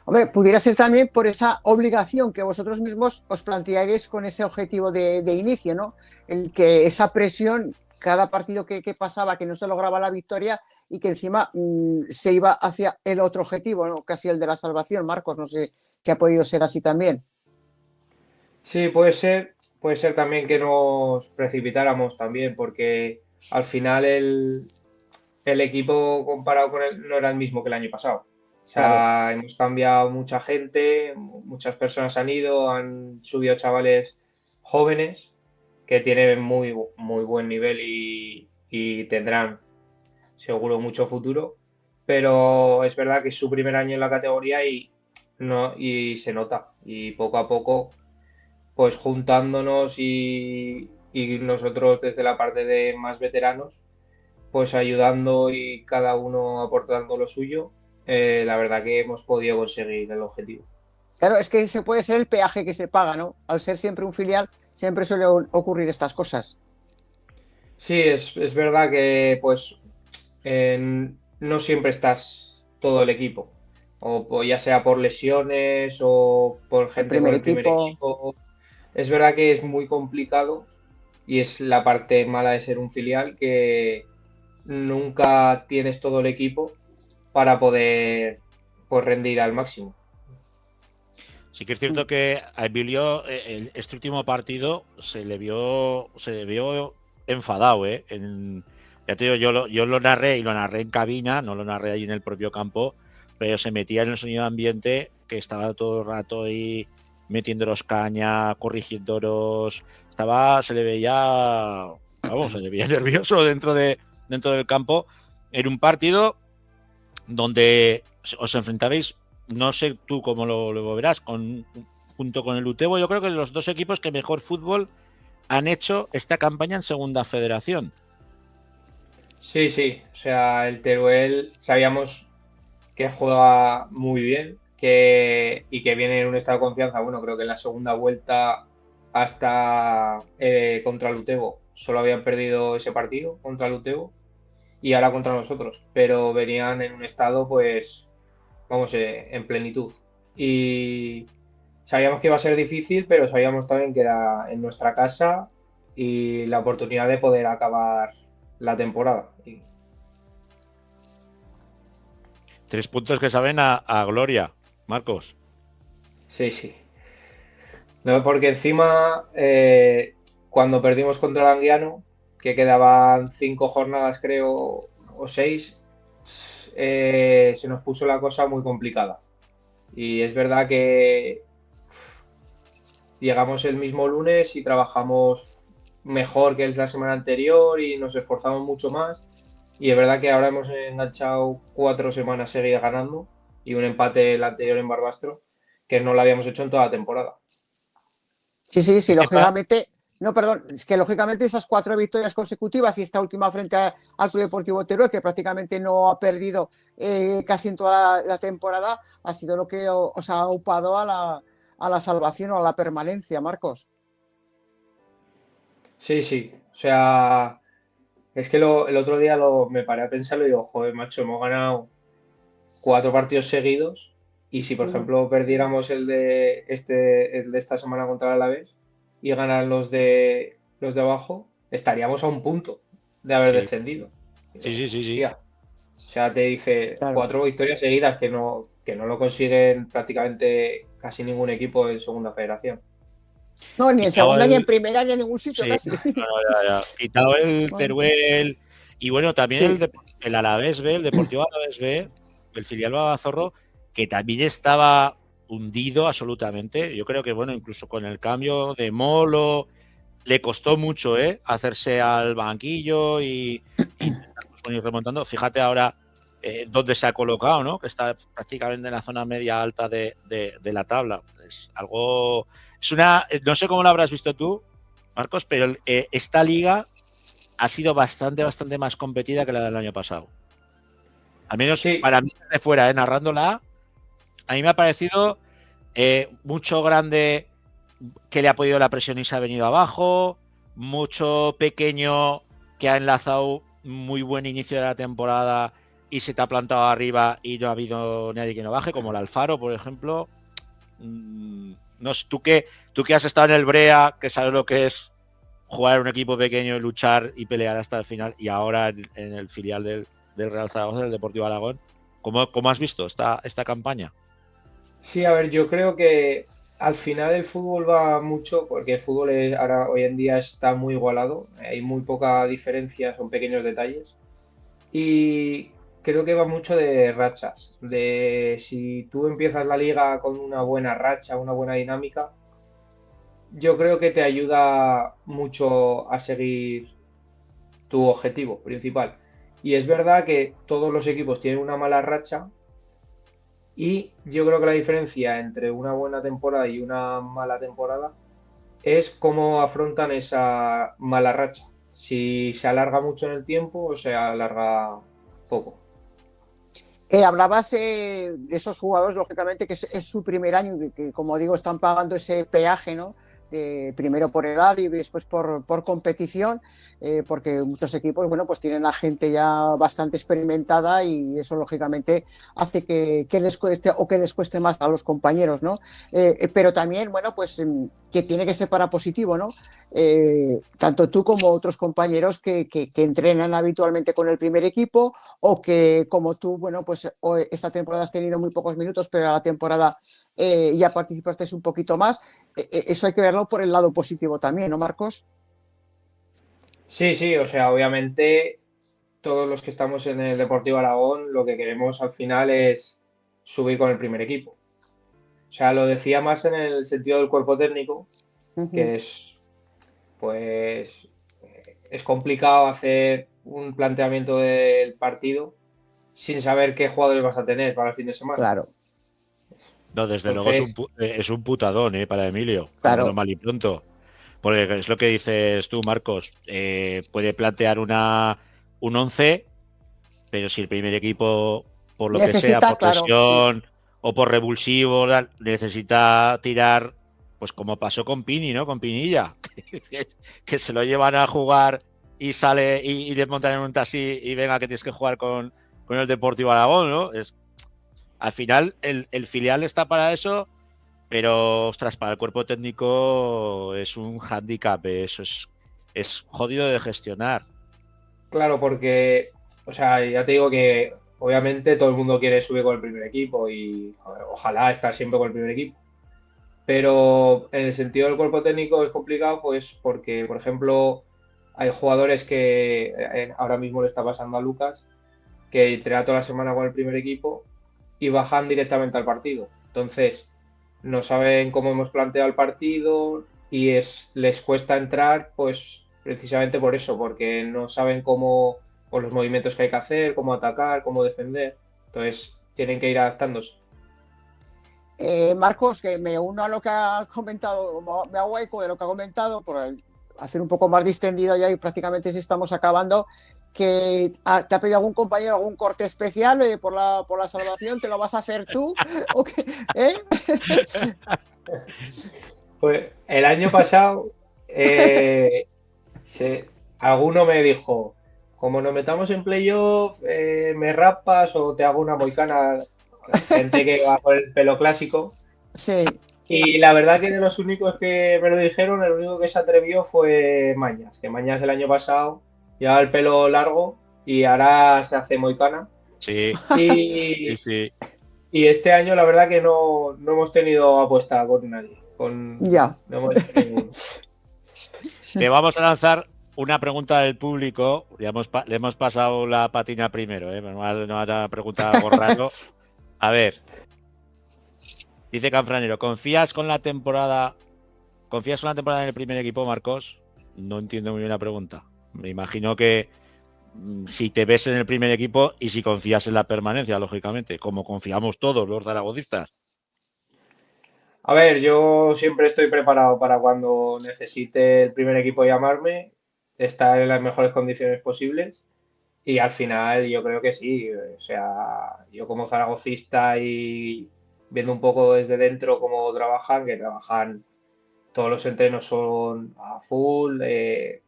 Hombre, pudiera ser también por esa obligación que vosotros mismos os plantearéis con ese objetivo de inicio, ¿no? El que esa presión, cada partido que pasaba, que no se lograba la victoria y que encima se iba hacia el otro objetivo, ¿no? Casi el de la salvación. Marcos, no sé si ha podido ser así también. Sí, puede ser también que nos precipitáramos también, porque al final el equipo comparado con él no era el mismo que el año pasado. O sea, claro, hemos cambiado mucha gente, muchas personas han ido, han subido chavales jóvenes que tienen muy buen nivel y tendrán seguro mucho futuro, pero es verdad que es su primer año en la categoría y se nota, y poco a poco pues juntándonos y nosotros desde la parte de más veteranos pues ayudando y cada uno aportando lo suyo, la verdad que hemos podido conseguir el objetivo. Claro, es que ese puede ser el peaje que se paga, ¿no? Al ser siempre un filial, siempre suele ocurrir estas cosas. Sí, es verdad que pues no siempre estás todo el equipo, o ya sea por lesiones o por gente con el primer equipo. Es verdad que es muy complicado y es la parte mala de ser un filial, que nunca tienes todo el equipo para poder pues, rendir al máximo. Sí que es cierto que a Emilio este último partido se le vio enfadado, ¿eh? Ya te digo, yo lo narré y lo narré en cabina, no lo narré ahí en el propio campo, pero se metía en el sonido de ambiente, que estaba todo el rato ahí metiéndolos caña, corrigiéndolos, se le veía nervioso dentro del campo, en un partido donde os enfrentabais, no sé tú cómo lo verás, junto con el Utebo, yo creo que los dos equipos que mejor fútbol han hecho esta campaña en Segunda Federación. Sí, o sea, el Teruel sabíamos que juega muy bien y que viene en un estado de confianza. Bueno, creo que en la segunda vuelta hasta contra el Utebo solo habían perdido ese partido contra el Utebo y ahora contra nosotros, pero venían en un estado, pues, vamos, en plenitud. Y sabíamos que iba a ser difícil, pero sabíamos también que era en nuestra casa y la oportunidad de poder acabar la temporada. 3 puntos que saben a gloria, Marcos. Sí. No, porque encima, cuando perdimos contra el Anguiano, que quedaban 5 jornadas, creo, o 6, se nos puso la cosa muy complicada. Y es verdad que llegamos el mismo lunes y trabajamos mejor que la semana anterior y nos esforzamos mucho más. Y es verdad que ahora hemos enganchado 4 semanas seguidas ganando y un empate el anterior en Barbastro, que no lo habíamos hecho en toda la temporada. Sí, lógicamente. No, perdón, es que lógicamente esas 4 victorias consecutivas y esta última frente al Club Deportivo Teruel, que prácticamente no ha perdido casi en toda la temporada, ha sido lo que os ha upado a la salvación o a la permanencia, Marcos. Sí, o sea, es que el otro día me paré a pensarlo y digo, joder, macho, hemos ganado 4 partidos seguidos y si, por ejemplo, perdiéramos el de esta semana contra el Alavés y ganan los de abajo, estaríamos a un punto de haber descendido. Sí. O sea, te dice 4 victorias seguidas que no lo consiguen prácticamente casi ningún equipo en Segunda Federación. No, ni en segunda, ni en primera, ni en ningún sitio casi. Ya. Quitado el Teruel y bueno, también el Alavés B, el Deportivo Alavés B, el filial Babazorro, que también estaba hundido absolutamente. Yo creo que, bueno, incluso con el cambio de Molo, le costó mucho hacerse al banquillo y ir remontando. Fíjate ahora dónde se ha colocado, ¿no? Que está prácticamente en la zona media alta de la tabla. Es algo... no sé cómo lo habrás visto tú, Marcos, pero esta liga ha sido bastante más competida que la del año pasado. Al menos para mí desde fuera, narrándola, a mí me ha parecido mucho grande que le ha podido la presión y se ha venido abajo, mucho pequeño que ha enlazado muy buen inicio de la temporada y se te ha plantado arriba y no ha habido nadie que no baje, como el Alfaro, por ejemplo. No sé, tú que has estado en el Brea, que sabes lo que es jugar en un equipo pequeño, luchar y pelear hasta el final, y ahora en el filial del Real Zaragoza, del Deportivo Aragón, ¿cómo has visto esta campaña? Sí, a ver, yo creo que al final el fútbol va mucho, porque el fútbol ahora hoy en día está muy igualado, hay muy poca diferencia, son pequeños detalles, y creo que va mucho de rachas, de si tú empiezas la liga con una buena racha, una buena dinámica, yo creo que te ayuda mucho a seguir tu objetivo principal. Y es verdad que todos los equipos tienen una mala racha y yo creo que la diferencia entre una buena temporada y una mala temporada es cómo afrontan esa mala racha. si se alarga mucho en el tiempo o se alarga poco. Hablabas de esos jugadores, lógicamente, que es su primer año, que, como digo, están pagando ese peaje, ¿no? Primero por edad y después por competición, porque muchos equipos, bueno, pues tienen a gente ya bastante experimentada y eso, lógicamente, hace que les cueste o que les cueste más a los compañeros, ¿no? Pero también, bueno, pues que tiene que ser para positivo, ¿no? Tanto tú como otros compañeros que entrenan habitualmente con el primer equipo o que, como tú, bueno, pues esta temporada has tenido muy pocos minutos, pero la temporada ya participaste un poquito más. Eso hay que verlo por el lado positivo también, ¿no, Marcos? Sí, sí, o sea, obviamente todos los que estamos en el Deportivo Aragón lo que queremos al final es subir con el primer equipo. O sea, lo decía más en el sentido del cuerpo técnico, que es, pues, es complicado hacer un planteamiento del partido sin saber qué jugadores vas a tener para el fin de semana. Claro. No, desde Entonces, luego es un putadón para Emilio, Claro. lo mal y pronto. Porque es lo que dices tú, Marcos. Puede plantear un 11, pero si el primer equipo, por lo que sea, Necesita, por claro, lesión o por revulsivo, necesita tirar, pues como pasó con Pini, ¿no? Con Pinilla, que se lo llevan a jugar y sale y le montan en un taxi y venga que tienes que jugar con el Deportivo Aragón, ¿no? Al final el filial está para eso, pero ostras, para el cuerpo técnico es un hándicap, eso es jodido de gestionar. claro, porque, o sea, ya te digo que obviamente todo el mundo quiere subir con el primer equipo y joder, ojalá estar siempre con el primer equipo. Pero en el sentido del cuerpo técnico es complicado, pues porque, por ejemplo, hay jugadores que ahora mismo le está pasando a Lucas, que entrena toda la semana con el primer equipo y bajan directamente al partido. Entonces, no saben cómo hemos planteado el partido y les cuesta entrar, pues precisamente por eso, porque no saben cómo, o los movimientos que hay que hacer, cómo atacar, cómo defender. Entonces, tienen que ir adaptándose. Marcos, que me uno a lo que ha comentado, me hago eco de lo que ha comentado, por hacer un poco más distendido ya y prácticamente si estamos acabando, que te ha pedido algún compañero algún corte especial por la salvación, ¿te lo vas a hacer tú? ¿O qué? Pues el año pasado, alguno me dijo, como nos metamos en playoff, me rapas o te hago una moicana. Gente que va con el pelo clásico. Sí. Y la verdad que de los únicos que me lo dijeron, el único que se atrevió fue Mañas, que Mañas el año pasado llevaba el pelo largo y ahora se hace moicana. Sí. Y, sí. Y este año la verdad que no hemos tenido apuesta con nadie. Ya. No Le vamos a lanzar una pregunta del público. Le hemos pasado la patina primero, ¿eh? No va a preguntar algo raro. A ver. Dice Canfranero, ¿confías con la temporada en el primer equipo, Marcos? No entiendo muy bien la pregunta. Me imagino que si te ves en el primer equipo y si confías en la permanencia, lógicamente, como confiamos todos los zaragocistas. A ver, yo siempre estoy preparado para cuando necesite el primer equipo llamarme, estar en las mejores condiciones posibles y al final yo creo que sí. O sea, yo como zaragocista y viendo un poco desde dentro cómo trabajan, que trabajan, todos los entrenos son a full,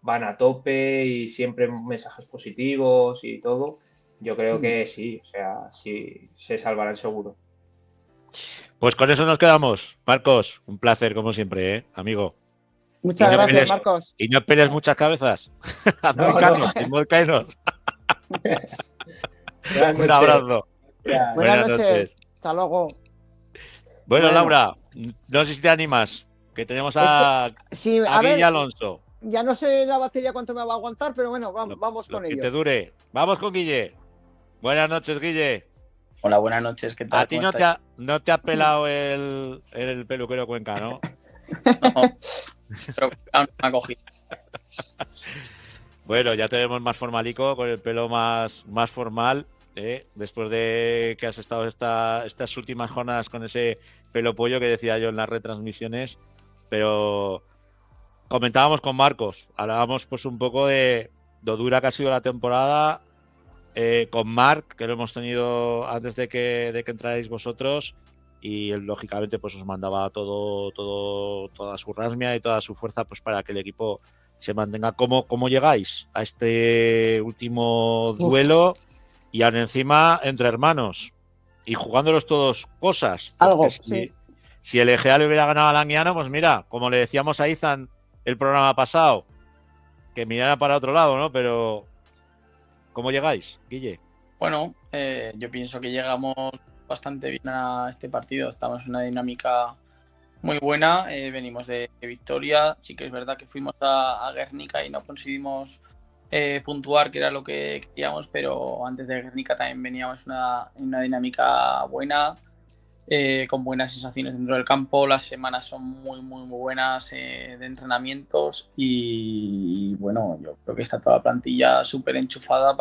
van a tope y siempre mensajes positivos y todo, yo creo que sí, o sea, sí se salvarán seguro. Pues con eso nos quedamos. Marcos, un placer como siempre, amigo. Muchas gracias, Marcos. Y no peles muchas cabezas. Moicanos. Un abrazo. Buenas noches. Hasta luego. Bueno, Laura, no sé si te animas, que tenemos a Guille Alonso. Ya no sé la batería cuánto me va a aguantar, pero bueno, vamos con ello. Que te dure. Vamos con Guille. Buenas noches, Guille. Hola, buenas noches, ¿qué tal? A ti no te ha pelado el peluquero Cuenca, ¿no? No, pero me ha cogido. Bueno, ya te vemos más formalico, con el pelo más formal, después de que has estado estas últimas jornadas con ese pelo pollo que decía yo en las retransmisiones, pero comentábamos con Marcos, hablábamos pues un poco de lo dura que ha sido la temporada, con Marc, que lo hemos tenido antes de que entráis vosotros, y él, lógicamente, pues os mandaba toda su rasmia y toda su fuerza, pues para que el equipo se mantenga. ¿Cómo llegáis a este último duelo? Y aún encima entre hermanos y jugándolos todos cosas. Algo, Si el Egea le hubiera ganado al Anguiano, pues mira, como le decíamos a Izan el programa pasado, que mirara para otro lado, ¿no? Pero ¿cómo llegáis, Guille? Bueno, yo pienso que llegamos bastante bien a este partido. Estamos en una dinámica muy buena. Venimos de victoria. Sí que es verdad que fuimos a Guernica y no conseguimos puntuar, que era lo que queríamos, pero antes de Guernica también veníamos en una dinámica buena, con buenas sensaciones dentro del campo. Las semanas son muy buenas de entrenamientos y bueno, yo creo que está toda la plantilla súper enchufada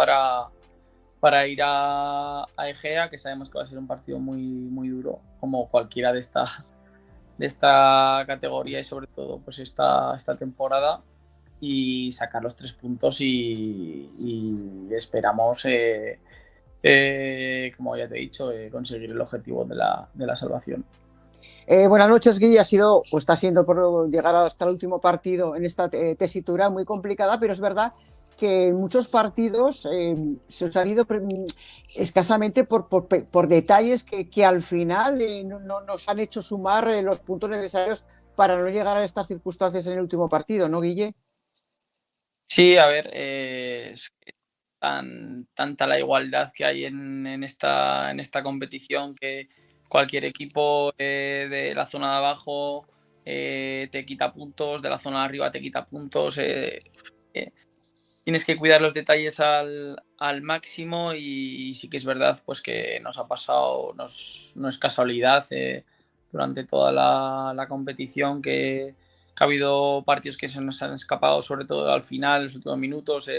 para ir a Egea, que sabemos que va a ser un partido muy duro, como cualquiera de esta categoría y sobre todo pues esta temporada, y sacar los 3 puntos y esperamos, como ya te he dicho, conseguir el objetivo de la salvación. Buenas noches, Guille. Está siendo por llegar hasta el último partido en esta tesitura muy complicada, pero es verdad que en muchos partidos se os han ido escasamente por detalles que al final no nos han hecho sumar los puntos necesarios para no llegar a estas circunstancias en el último partido, ¿no, Guille? Sí, a ver, es tanta la igualdad que hay en esta competición, que cualquier equipo de la zona de abajo te quita puntos, de la zona de arriba te quita puntos. Tienes que cuidar los detalles al máximo, y sí que es verdad pues que nos ha pasado, no es casualidad, durante toda la competición que ha habido partidos que se nos han escapado, sobre todo al final, en los últimos minutos,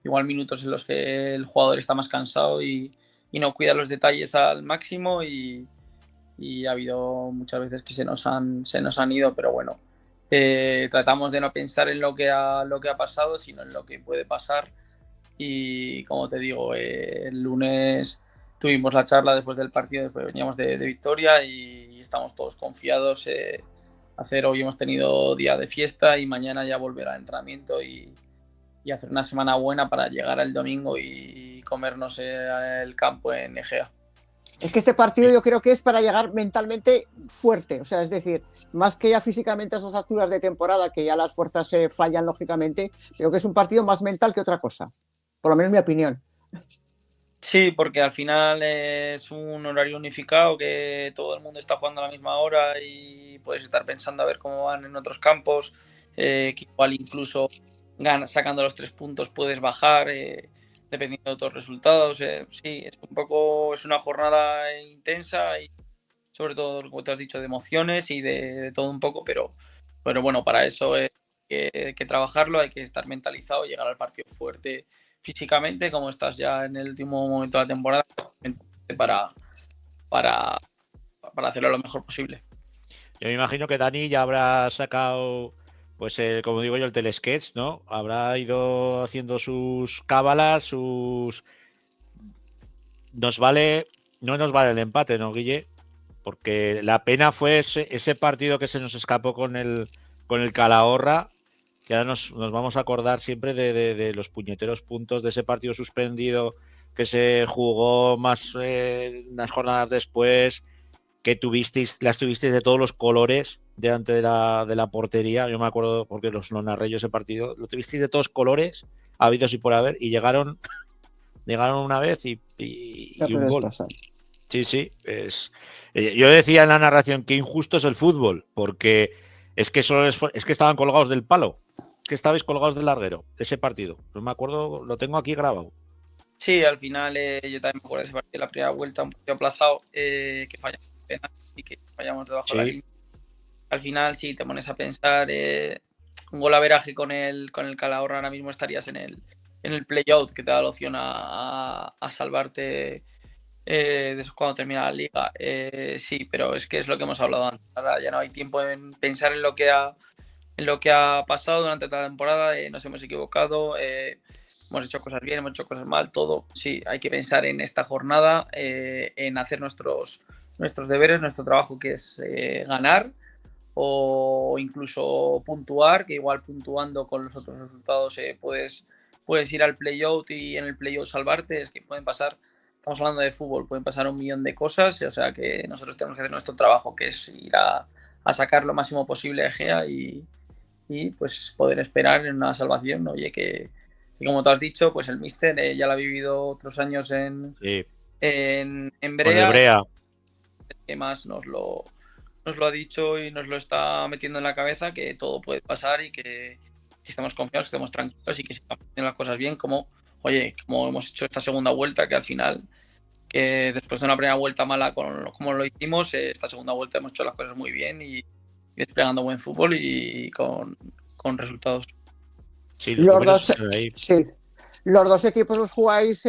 igual minutos en los que el jugador está más cansado y no cuida los detalles al máximo, y ha habido muchas veces que se nos han ido, pero bueno, tratamos de no pensar en lo que ha pasado, sino en lo que puede pasar. Y como te digo, el lunes tuvimos la charla después del partido, después veníamos de victoria y estamos todos confiados. Hoy hemos tenido día de fiesta y mañana ya volver al entrenamiento y hacer una semana buena para llegar al domingo y comernos el campo en Egea. Es que este partido yo creo que es para llegar mentalmente fuerte, o sea, es decir, más que ya físicamente a esas alturas de temporada, que ya las fuerzas se fallan lógicamente, creo que es un partido más mental que otra cosa, por lo menos mi opinión. Sí, porque al final es un horario unificado, que todo el mundo está jugando a la misma hora y puedes estar pensando a ver cómo van en otros campos, que igual incluso sacando los 3 puntos puedes bajar, dependiendo de otros resultados. Sí, es una jornada intensa y sobre todo, como te has dicho, de emociones y de todo un poco, pero bueno, para eso hay que trabajarlo, hay que estar mentalizado, llegar al partido fuerte físicamente, como estás ya en el último momento de la temporada, para hacerlo lo mejor posible. Yo me imagino que Dani ya habrá sacado, pues como digo yo, el telesketch, ¿no? Habrá ido haciendo sus cábalas, no nos vale el empate, ¿no, Guille? Porque la pena fue ese partido que se nos escapó con el Calahorra, que ahora nos vamos a acordar siempre de los puñeteros puntos de ese partido suspendido que se jugó más unas jornadas después, que las tuvisteis de todos los colores delante de la portería. Yo me acuerdo porque lo narré yo ese partido. Lo tuvisteis de todos colores, habidos y por haber, y llegaron una vez y un gol. Sí. Yo decía en la narración que injusto es el fútbol, porque es que estaban colgados del palo. Es que estabais colgados del larguero, ese partido. No me acuerdo, lo tengo aquí grabado. Sí, al final yo también me acuerdo de ese partido, la primera vuelta, un poquito aplazado, que fallamos penal y que fallamos debajo de la línea. Al final, sí, te pones a pensar, un golaveraje con el Calahorra, ahora mismo estarías en el play-out, que te da la opción a salvarte cuando termina la liga. Sí, pero es que es lo que hemos hablado antes. Ahora ya no hay tiempo en pensar en lo que ha lo que ha pasado durante toda la temporada. Nos hemos equivocado, hemos hecho cosas bien, hemos hecho cosas mal, todo. Sí, hay que pensar en esta jornada, en hacer nuestros deberes, nuestro trabajo, que es ganar o incluso puntuar, que igual puntuando con los otros resultados puedes ir al playout y en el playout salvarte. Es que pueden pasar, estamos hablando de fútbol, pueden pasar un millón de cosas, o sea que nosotros tenemos que hacer nuestro trabajo, que es ir a sacar lo máximo posible a Egea y pues poder esperar en una salvación. Oye, que como tú has dicho, pues el míster ya lo ha vivido otros años en Con el Brea, Brea. que más nos lo ha dicho y nos lo está metiendo en la cabeza, que todo puede pasar y que estemos confiados, que estemos tranquilos y que sigamos haciendo las cosas bien, como hemos hecho esta segunda vuelta, que al final, que después de una primera vuelta mala como lo hicimos, esta segunda vuelta hemos hecho las cosas muy bien y desplegando buen fútbol y con resultados. Sí, los dos equipos os jugáis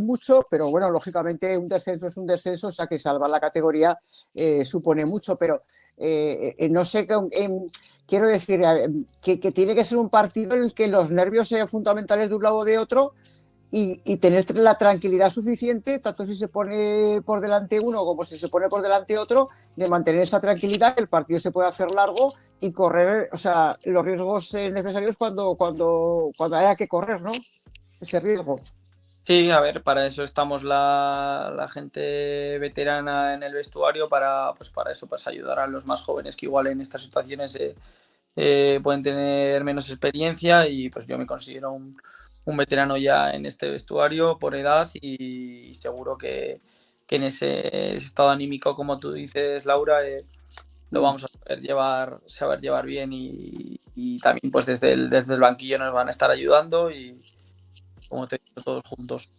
mucho, pero bueno, lógicamente un descenso es un descenso, o sea que salvar la categoría supone mucho, pero no sé, quiero decir que tiene que ser un partido en el que los nervios sean fundamentales de un lado o de otro y tener la tranquilidad suficiente, tanto si se pone por delante uno como si se pone por delante otro, de mantener esa tranquilidad, que el partido se puede hacer largo y correr, o sea, los riesgos necesarios cuando haya que correr, ¿no? Ese riesgo. Sí, a ver, para eso estamos la gente veterana en el vestuario, para eso, pues ayudar a los más jóvenes que igual en estas situaciones pueden tener menos experiencia, y pues yo me considero un veterano ya en este vestuario por edad, y seguro que en ese estado anímico, como tú dices, Laura, lo vamos a saber llevar bien, y también pues desde el banquillo nos van a estar ayudando, y como te digo, todos juntos.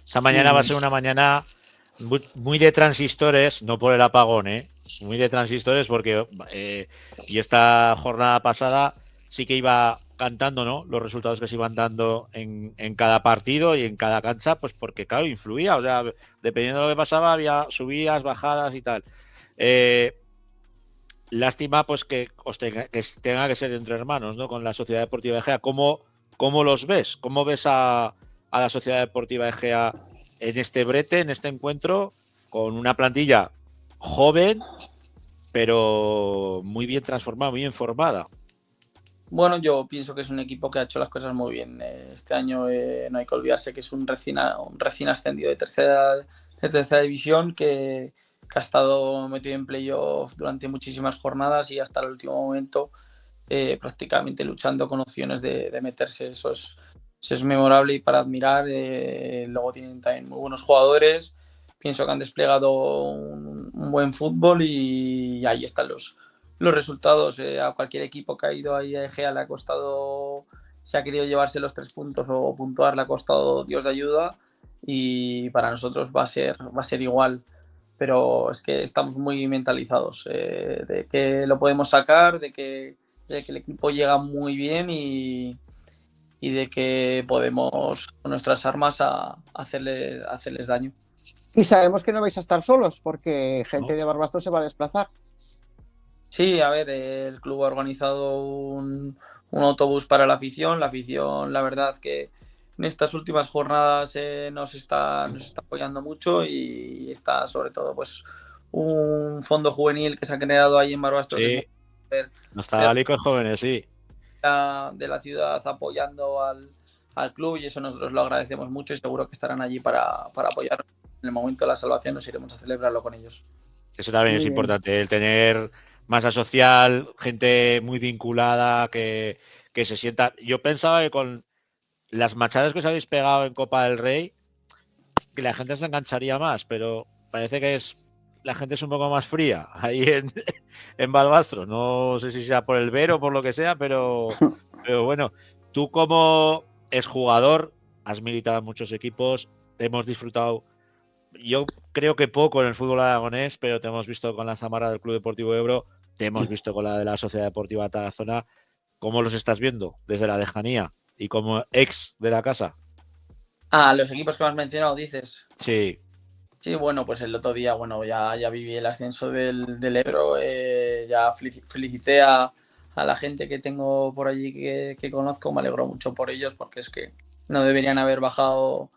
Esta mañana va a ser una mañana muy de transistores, no por el apagón, muy de transistores, porque y esta jornada pasada sí que iba cantando, ¿no?, los resultados que se iban dando en cada partido y en cada cancha, pues porque claro, influía, o sea, dependiendo de lo que pasaba había subidas, bajadas y tal. Lástima pues que tenga que ser entre hermanos, ¿no?, con la Sociedad Deportiva Egea. ¿Cómo los ves? ¿Cómo ves a la Sociedad Deportiva Egea en este brete, en este encuentro, con una plantilla joven, pero muy bien transformada, muy bien formada? Bueno, yo pienso que es un equipo que ha hecho las cosas muy bien. Este año no hay que olvidarse que es un recién ascendido de tercera división, que ha estado metido en playoff durante muchísimas jornadas y hasta el último momento prácticamente luchando con opciones de meterse. Eso es memorable y para admirar. Luego tienen también muy buenos jugadores. Pienso que han desplegado un buen fútbol, y ahí están los resultados. A cualquier equipo que ha ido ahí a Egea le ha costado, si ha querido llevarse los 3 puntos o puntuar, le ha costado Dios de ayuda, y para nosotros va a ser igual. Pero es que estamos muy mentalizados de que lo podemos sacar, de que el equipo llega muy bien, y de que podemos con nuestras armas hacerles daño. Y sabemos que no vais a estar solos, porque gente de Barbastro se va a desplazar. Sí, a ver, el club ha organizado un autobús para la afición. La afición, la verdad que en estas últimas jornadas nos está apoyando mucho, y está sobre todo pues un fondo juvenil que se ha creado ahí en Barbastro. Sí, Nostálgicos jóvenes, sí. De la ciudad apoyando al club, y eso nosotros lo agradecemos mucho, y seguro que estarán allí para apoyar. En el momento de la salvación nos iremos a celebrarlo con ellos. Eso también es importante, el tener masa social, gente muy vinculada, que se sienta. Yo pensaba que con las machadas que os habéis pegado en Copa del Rey, que la gente se engancharía más, pero parece que la gente es un poco más fría ahí en Balbastro. No sé si sea por el Ver o por lo que sea, pero bueno, tú como exjugador has militado en muchos equipos, te hemos disfrutado. Yo creo que poco en el fútbol aragonés, pero te hemos visto con la zamarra del Club Deportivo Ebro, te hemos visto con la de la Sociedad Deportiva Tarazona. ¿Cómo los estás viendo desde la lejanía y como ex de la casa? Los equipos que me has mencionado, dices. Sí. Sí, bueno, pues el otro día, ya viví el ascenso del Ebro. Ya felicité a a la gente que tengo por allí que conozco, me alegro mucho por ellos, porque es que no deberían haber bajado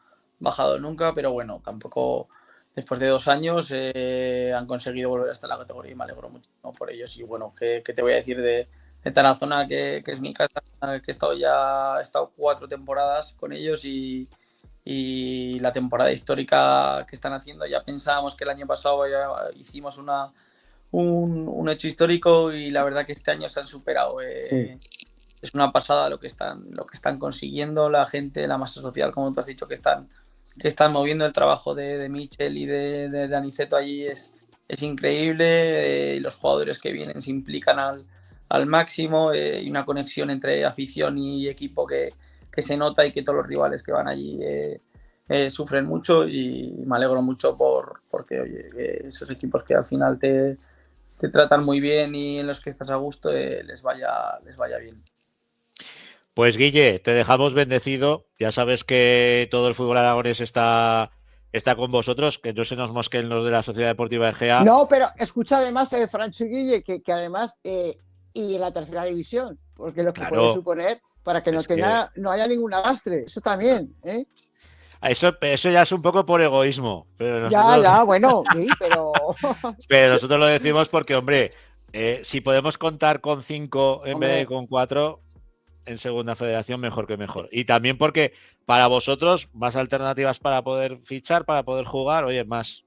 nunca, pero bueno, tampoco después de 2 años han conseguido volver hasta la categoría y me alegro mucho por ellos. Y bueno, ¿qué te voy a decir de Tarazona, que es mi casa, que he estado 4 temporadas con ellos y la temporada histórica que están haciendo? Ya pensábamos que el año pasado ya hicimos un hecho histórico y la verdad que este año se han superado. Sí. Es una pasada lo que están consiguiendo la gente, la masa social, como tú has dicho, que están moviendo. El trabajo de Michel y de Aniceto allí es increíble. Los jugadores que vienen se implican al máximo, y una conexión entre afición y equipo que se nota, y que todos los rivales que van allí sufren mucho, y me alegro mucho porque oye, esos equipos que al final te tratan muy bien y en los que estás a gusto, les vaya bien. Pues Guille, te dejamos bendecido. Ya sabes que todo el fútbol aragonés está con vosotros, que no se nos mosquen los de la Sociedad Deportiva Egea. No, pero escucha además, Francho y Guille, que además, y en la tercera división, porque lo que Claro. puede suponer para que no haya ningún lastre, eso también, ¿eh? Eso ya es un poco por egoísmo. Pero Ya, bueno, sí, pero... Pero nosotros lo decimos porque, hombre, si podemos contar con 5 en vez de con 4 en segunda federación, mejor que mejor. Y también porque para vosotros, más alternativas para poder fichar, para poder jugar, oye, más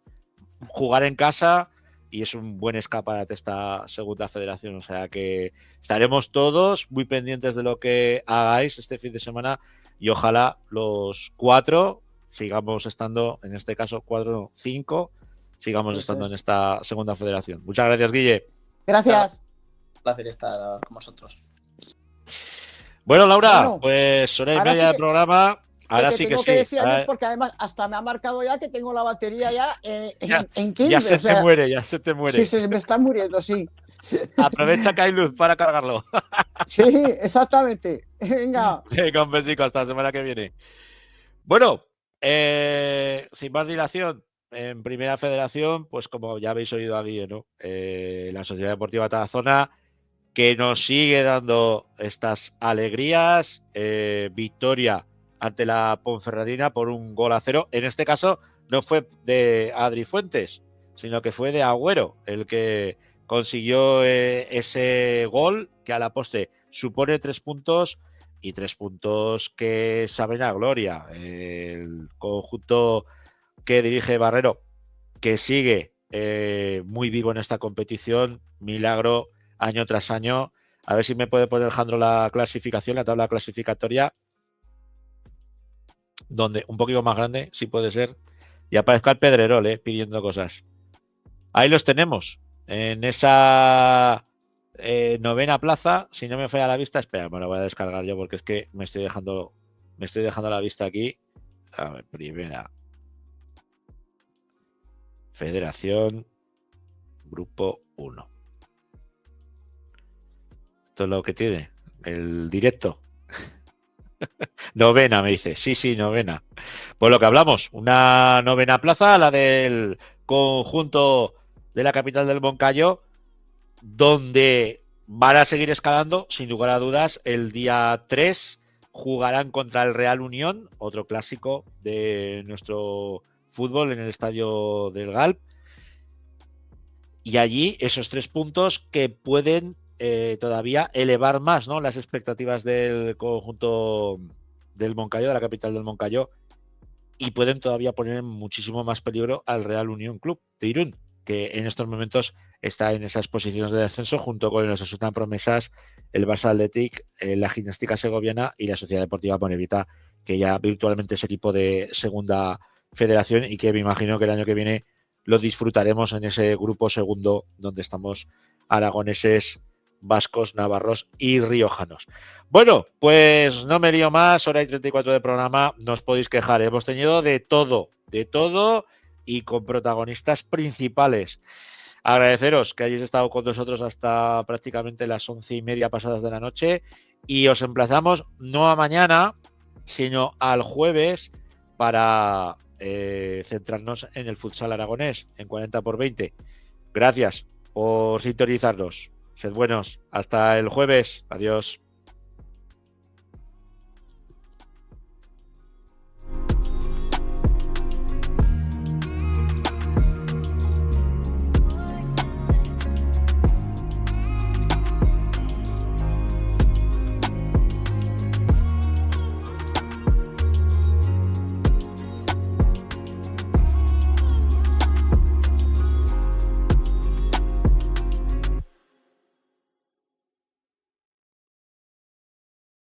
jugar en casa, y es un buen escaparate esta segunda federación. O sea que estaremos todos muy pendientes de lo que hagáis este fin de semana, y ojalá los 4 sigamos estando, en este caso 4, 5, sigamos estando en esta segunda federación. Muchas gracias, Guille. Gracias. Un placer estar con vosotros. Bueno, Laura, pues hora y ahora media sí de programa. Ahora sí que tengo sí. que decir adiós, porque además hasta me ha marcado ya que tengo la batería ya en 15. Ya se te muere, ya se te muere. Sí, se me está muriendo, sí. Aprovecha que hay luz para cargarlo. Sí, exactamente. Venga. Venga, un besico, hasta la semana que viene. Bueno, sin más dilación, en Primera Federación, pues como ya habéis oído a Guille, ¿no? La Sociedad Deportiva Tarazona, que nos sigue dando estas alegrías. Victoria ante la Ponferradina por 1-0. En este caso no fue de Adri Fuentes, sino que fue de Agüero el que consiguió ese gol, que a la postre supone 3 puntos, y 3 puntos que saben a gloria. El conjunto que dirige Barrero, que sigue muy vivo en esta competición, milagro año tras año. A ver si me puede poner, Alejandro, la clasificación, la tabla clasificatoria, donde un poquito más grande, si puede ser, y aparezca el Pedrerol pidiendo cosas. Ahí los tenemos, en esa novena plaza, si no me falla la vista. Espera, me lo voy a descargar yo porque es que me estoy dejando la vista aquí. A ver, Primera Federación, Grupo 1. Esto es lo que tiene el directo. Novena, me dice. Sí, novena. Pues lo que hablamos, una novena plaza, la del conjunto de la capital del Moncayo, donde van a seguir escalando, sin lugar a dudas. El día 3 jugarán contra el Real Unión, otro clásico de nuestro fútbol, en el estadio del Galp. Y allí esos 3 puntos que pueden todavía elevar más, ¿no?, las expectativas del conjunto del Moncayo, de la capital del Moncayo, y pueden todavía poner en muchísimo más peligro al Real Unión Club de Irún, que en estos momentos está en esas posiciones de descenso, junto con el Osasuna Promesas, el Barça Athletic, la Gimnástica Segoviana y la Sociedad Deportiva Ponevita, que ya virtualmente es equipo de segunda federación, y que me imagino que el año que viene lo disfrutaremos en ese grupo segundo, donde estamos aragoneses, vascos, navarros y riojanos. Bueno, pues no me lío más, hora y 34 de programa, no os podéis quejar, hemos tenido de todo, y con protagonistas principales. Agradeceros que hayáis estado con nosotros hasta prácticamente las 11:30 pasadas de la noche, y os emplazamos no a mañana, sino al jueves, para centrarnos en el futsal aragonés, en 40x20. Gracias por sintonizarnos. Sed buenos. Hasta el jueves. Adiós.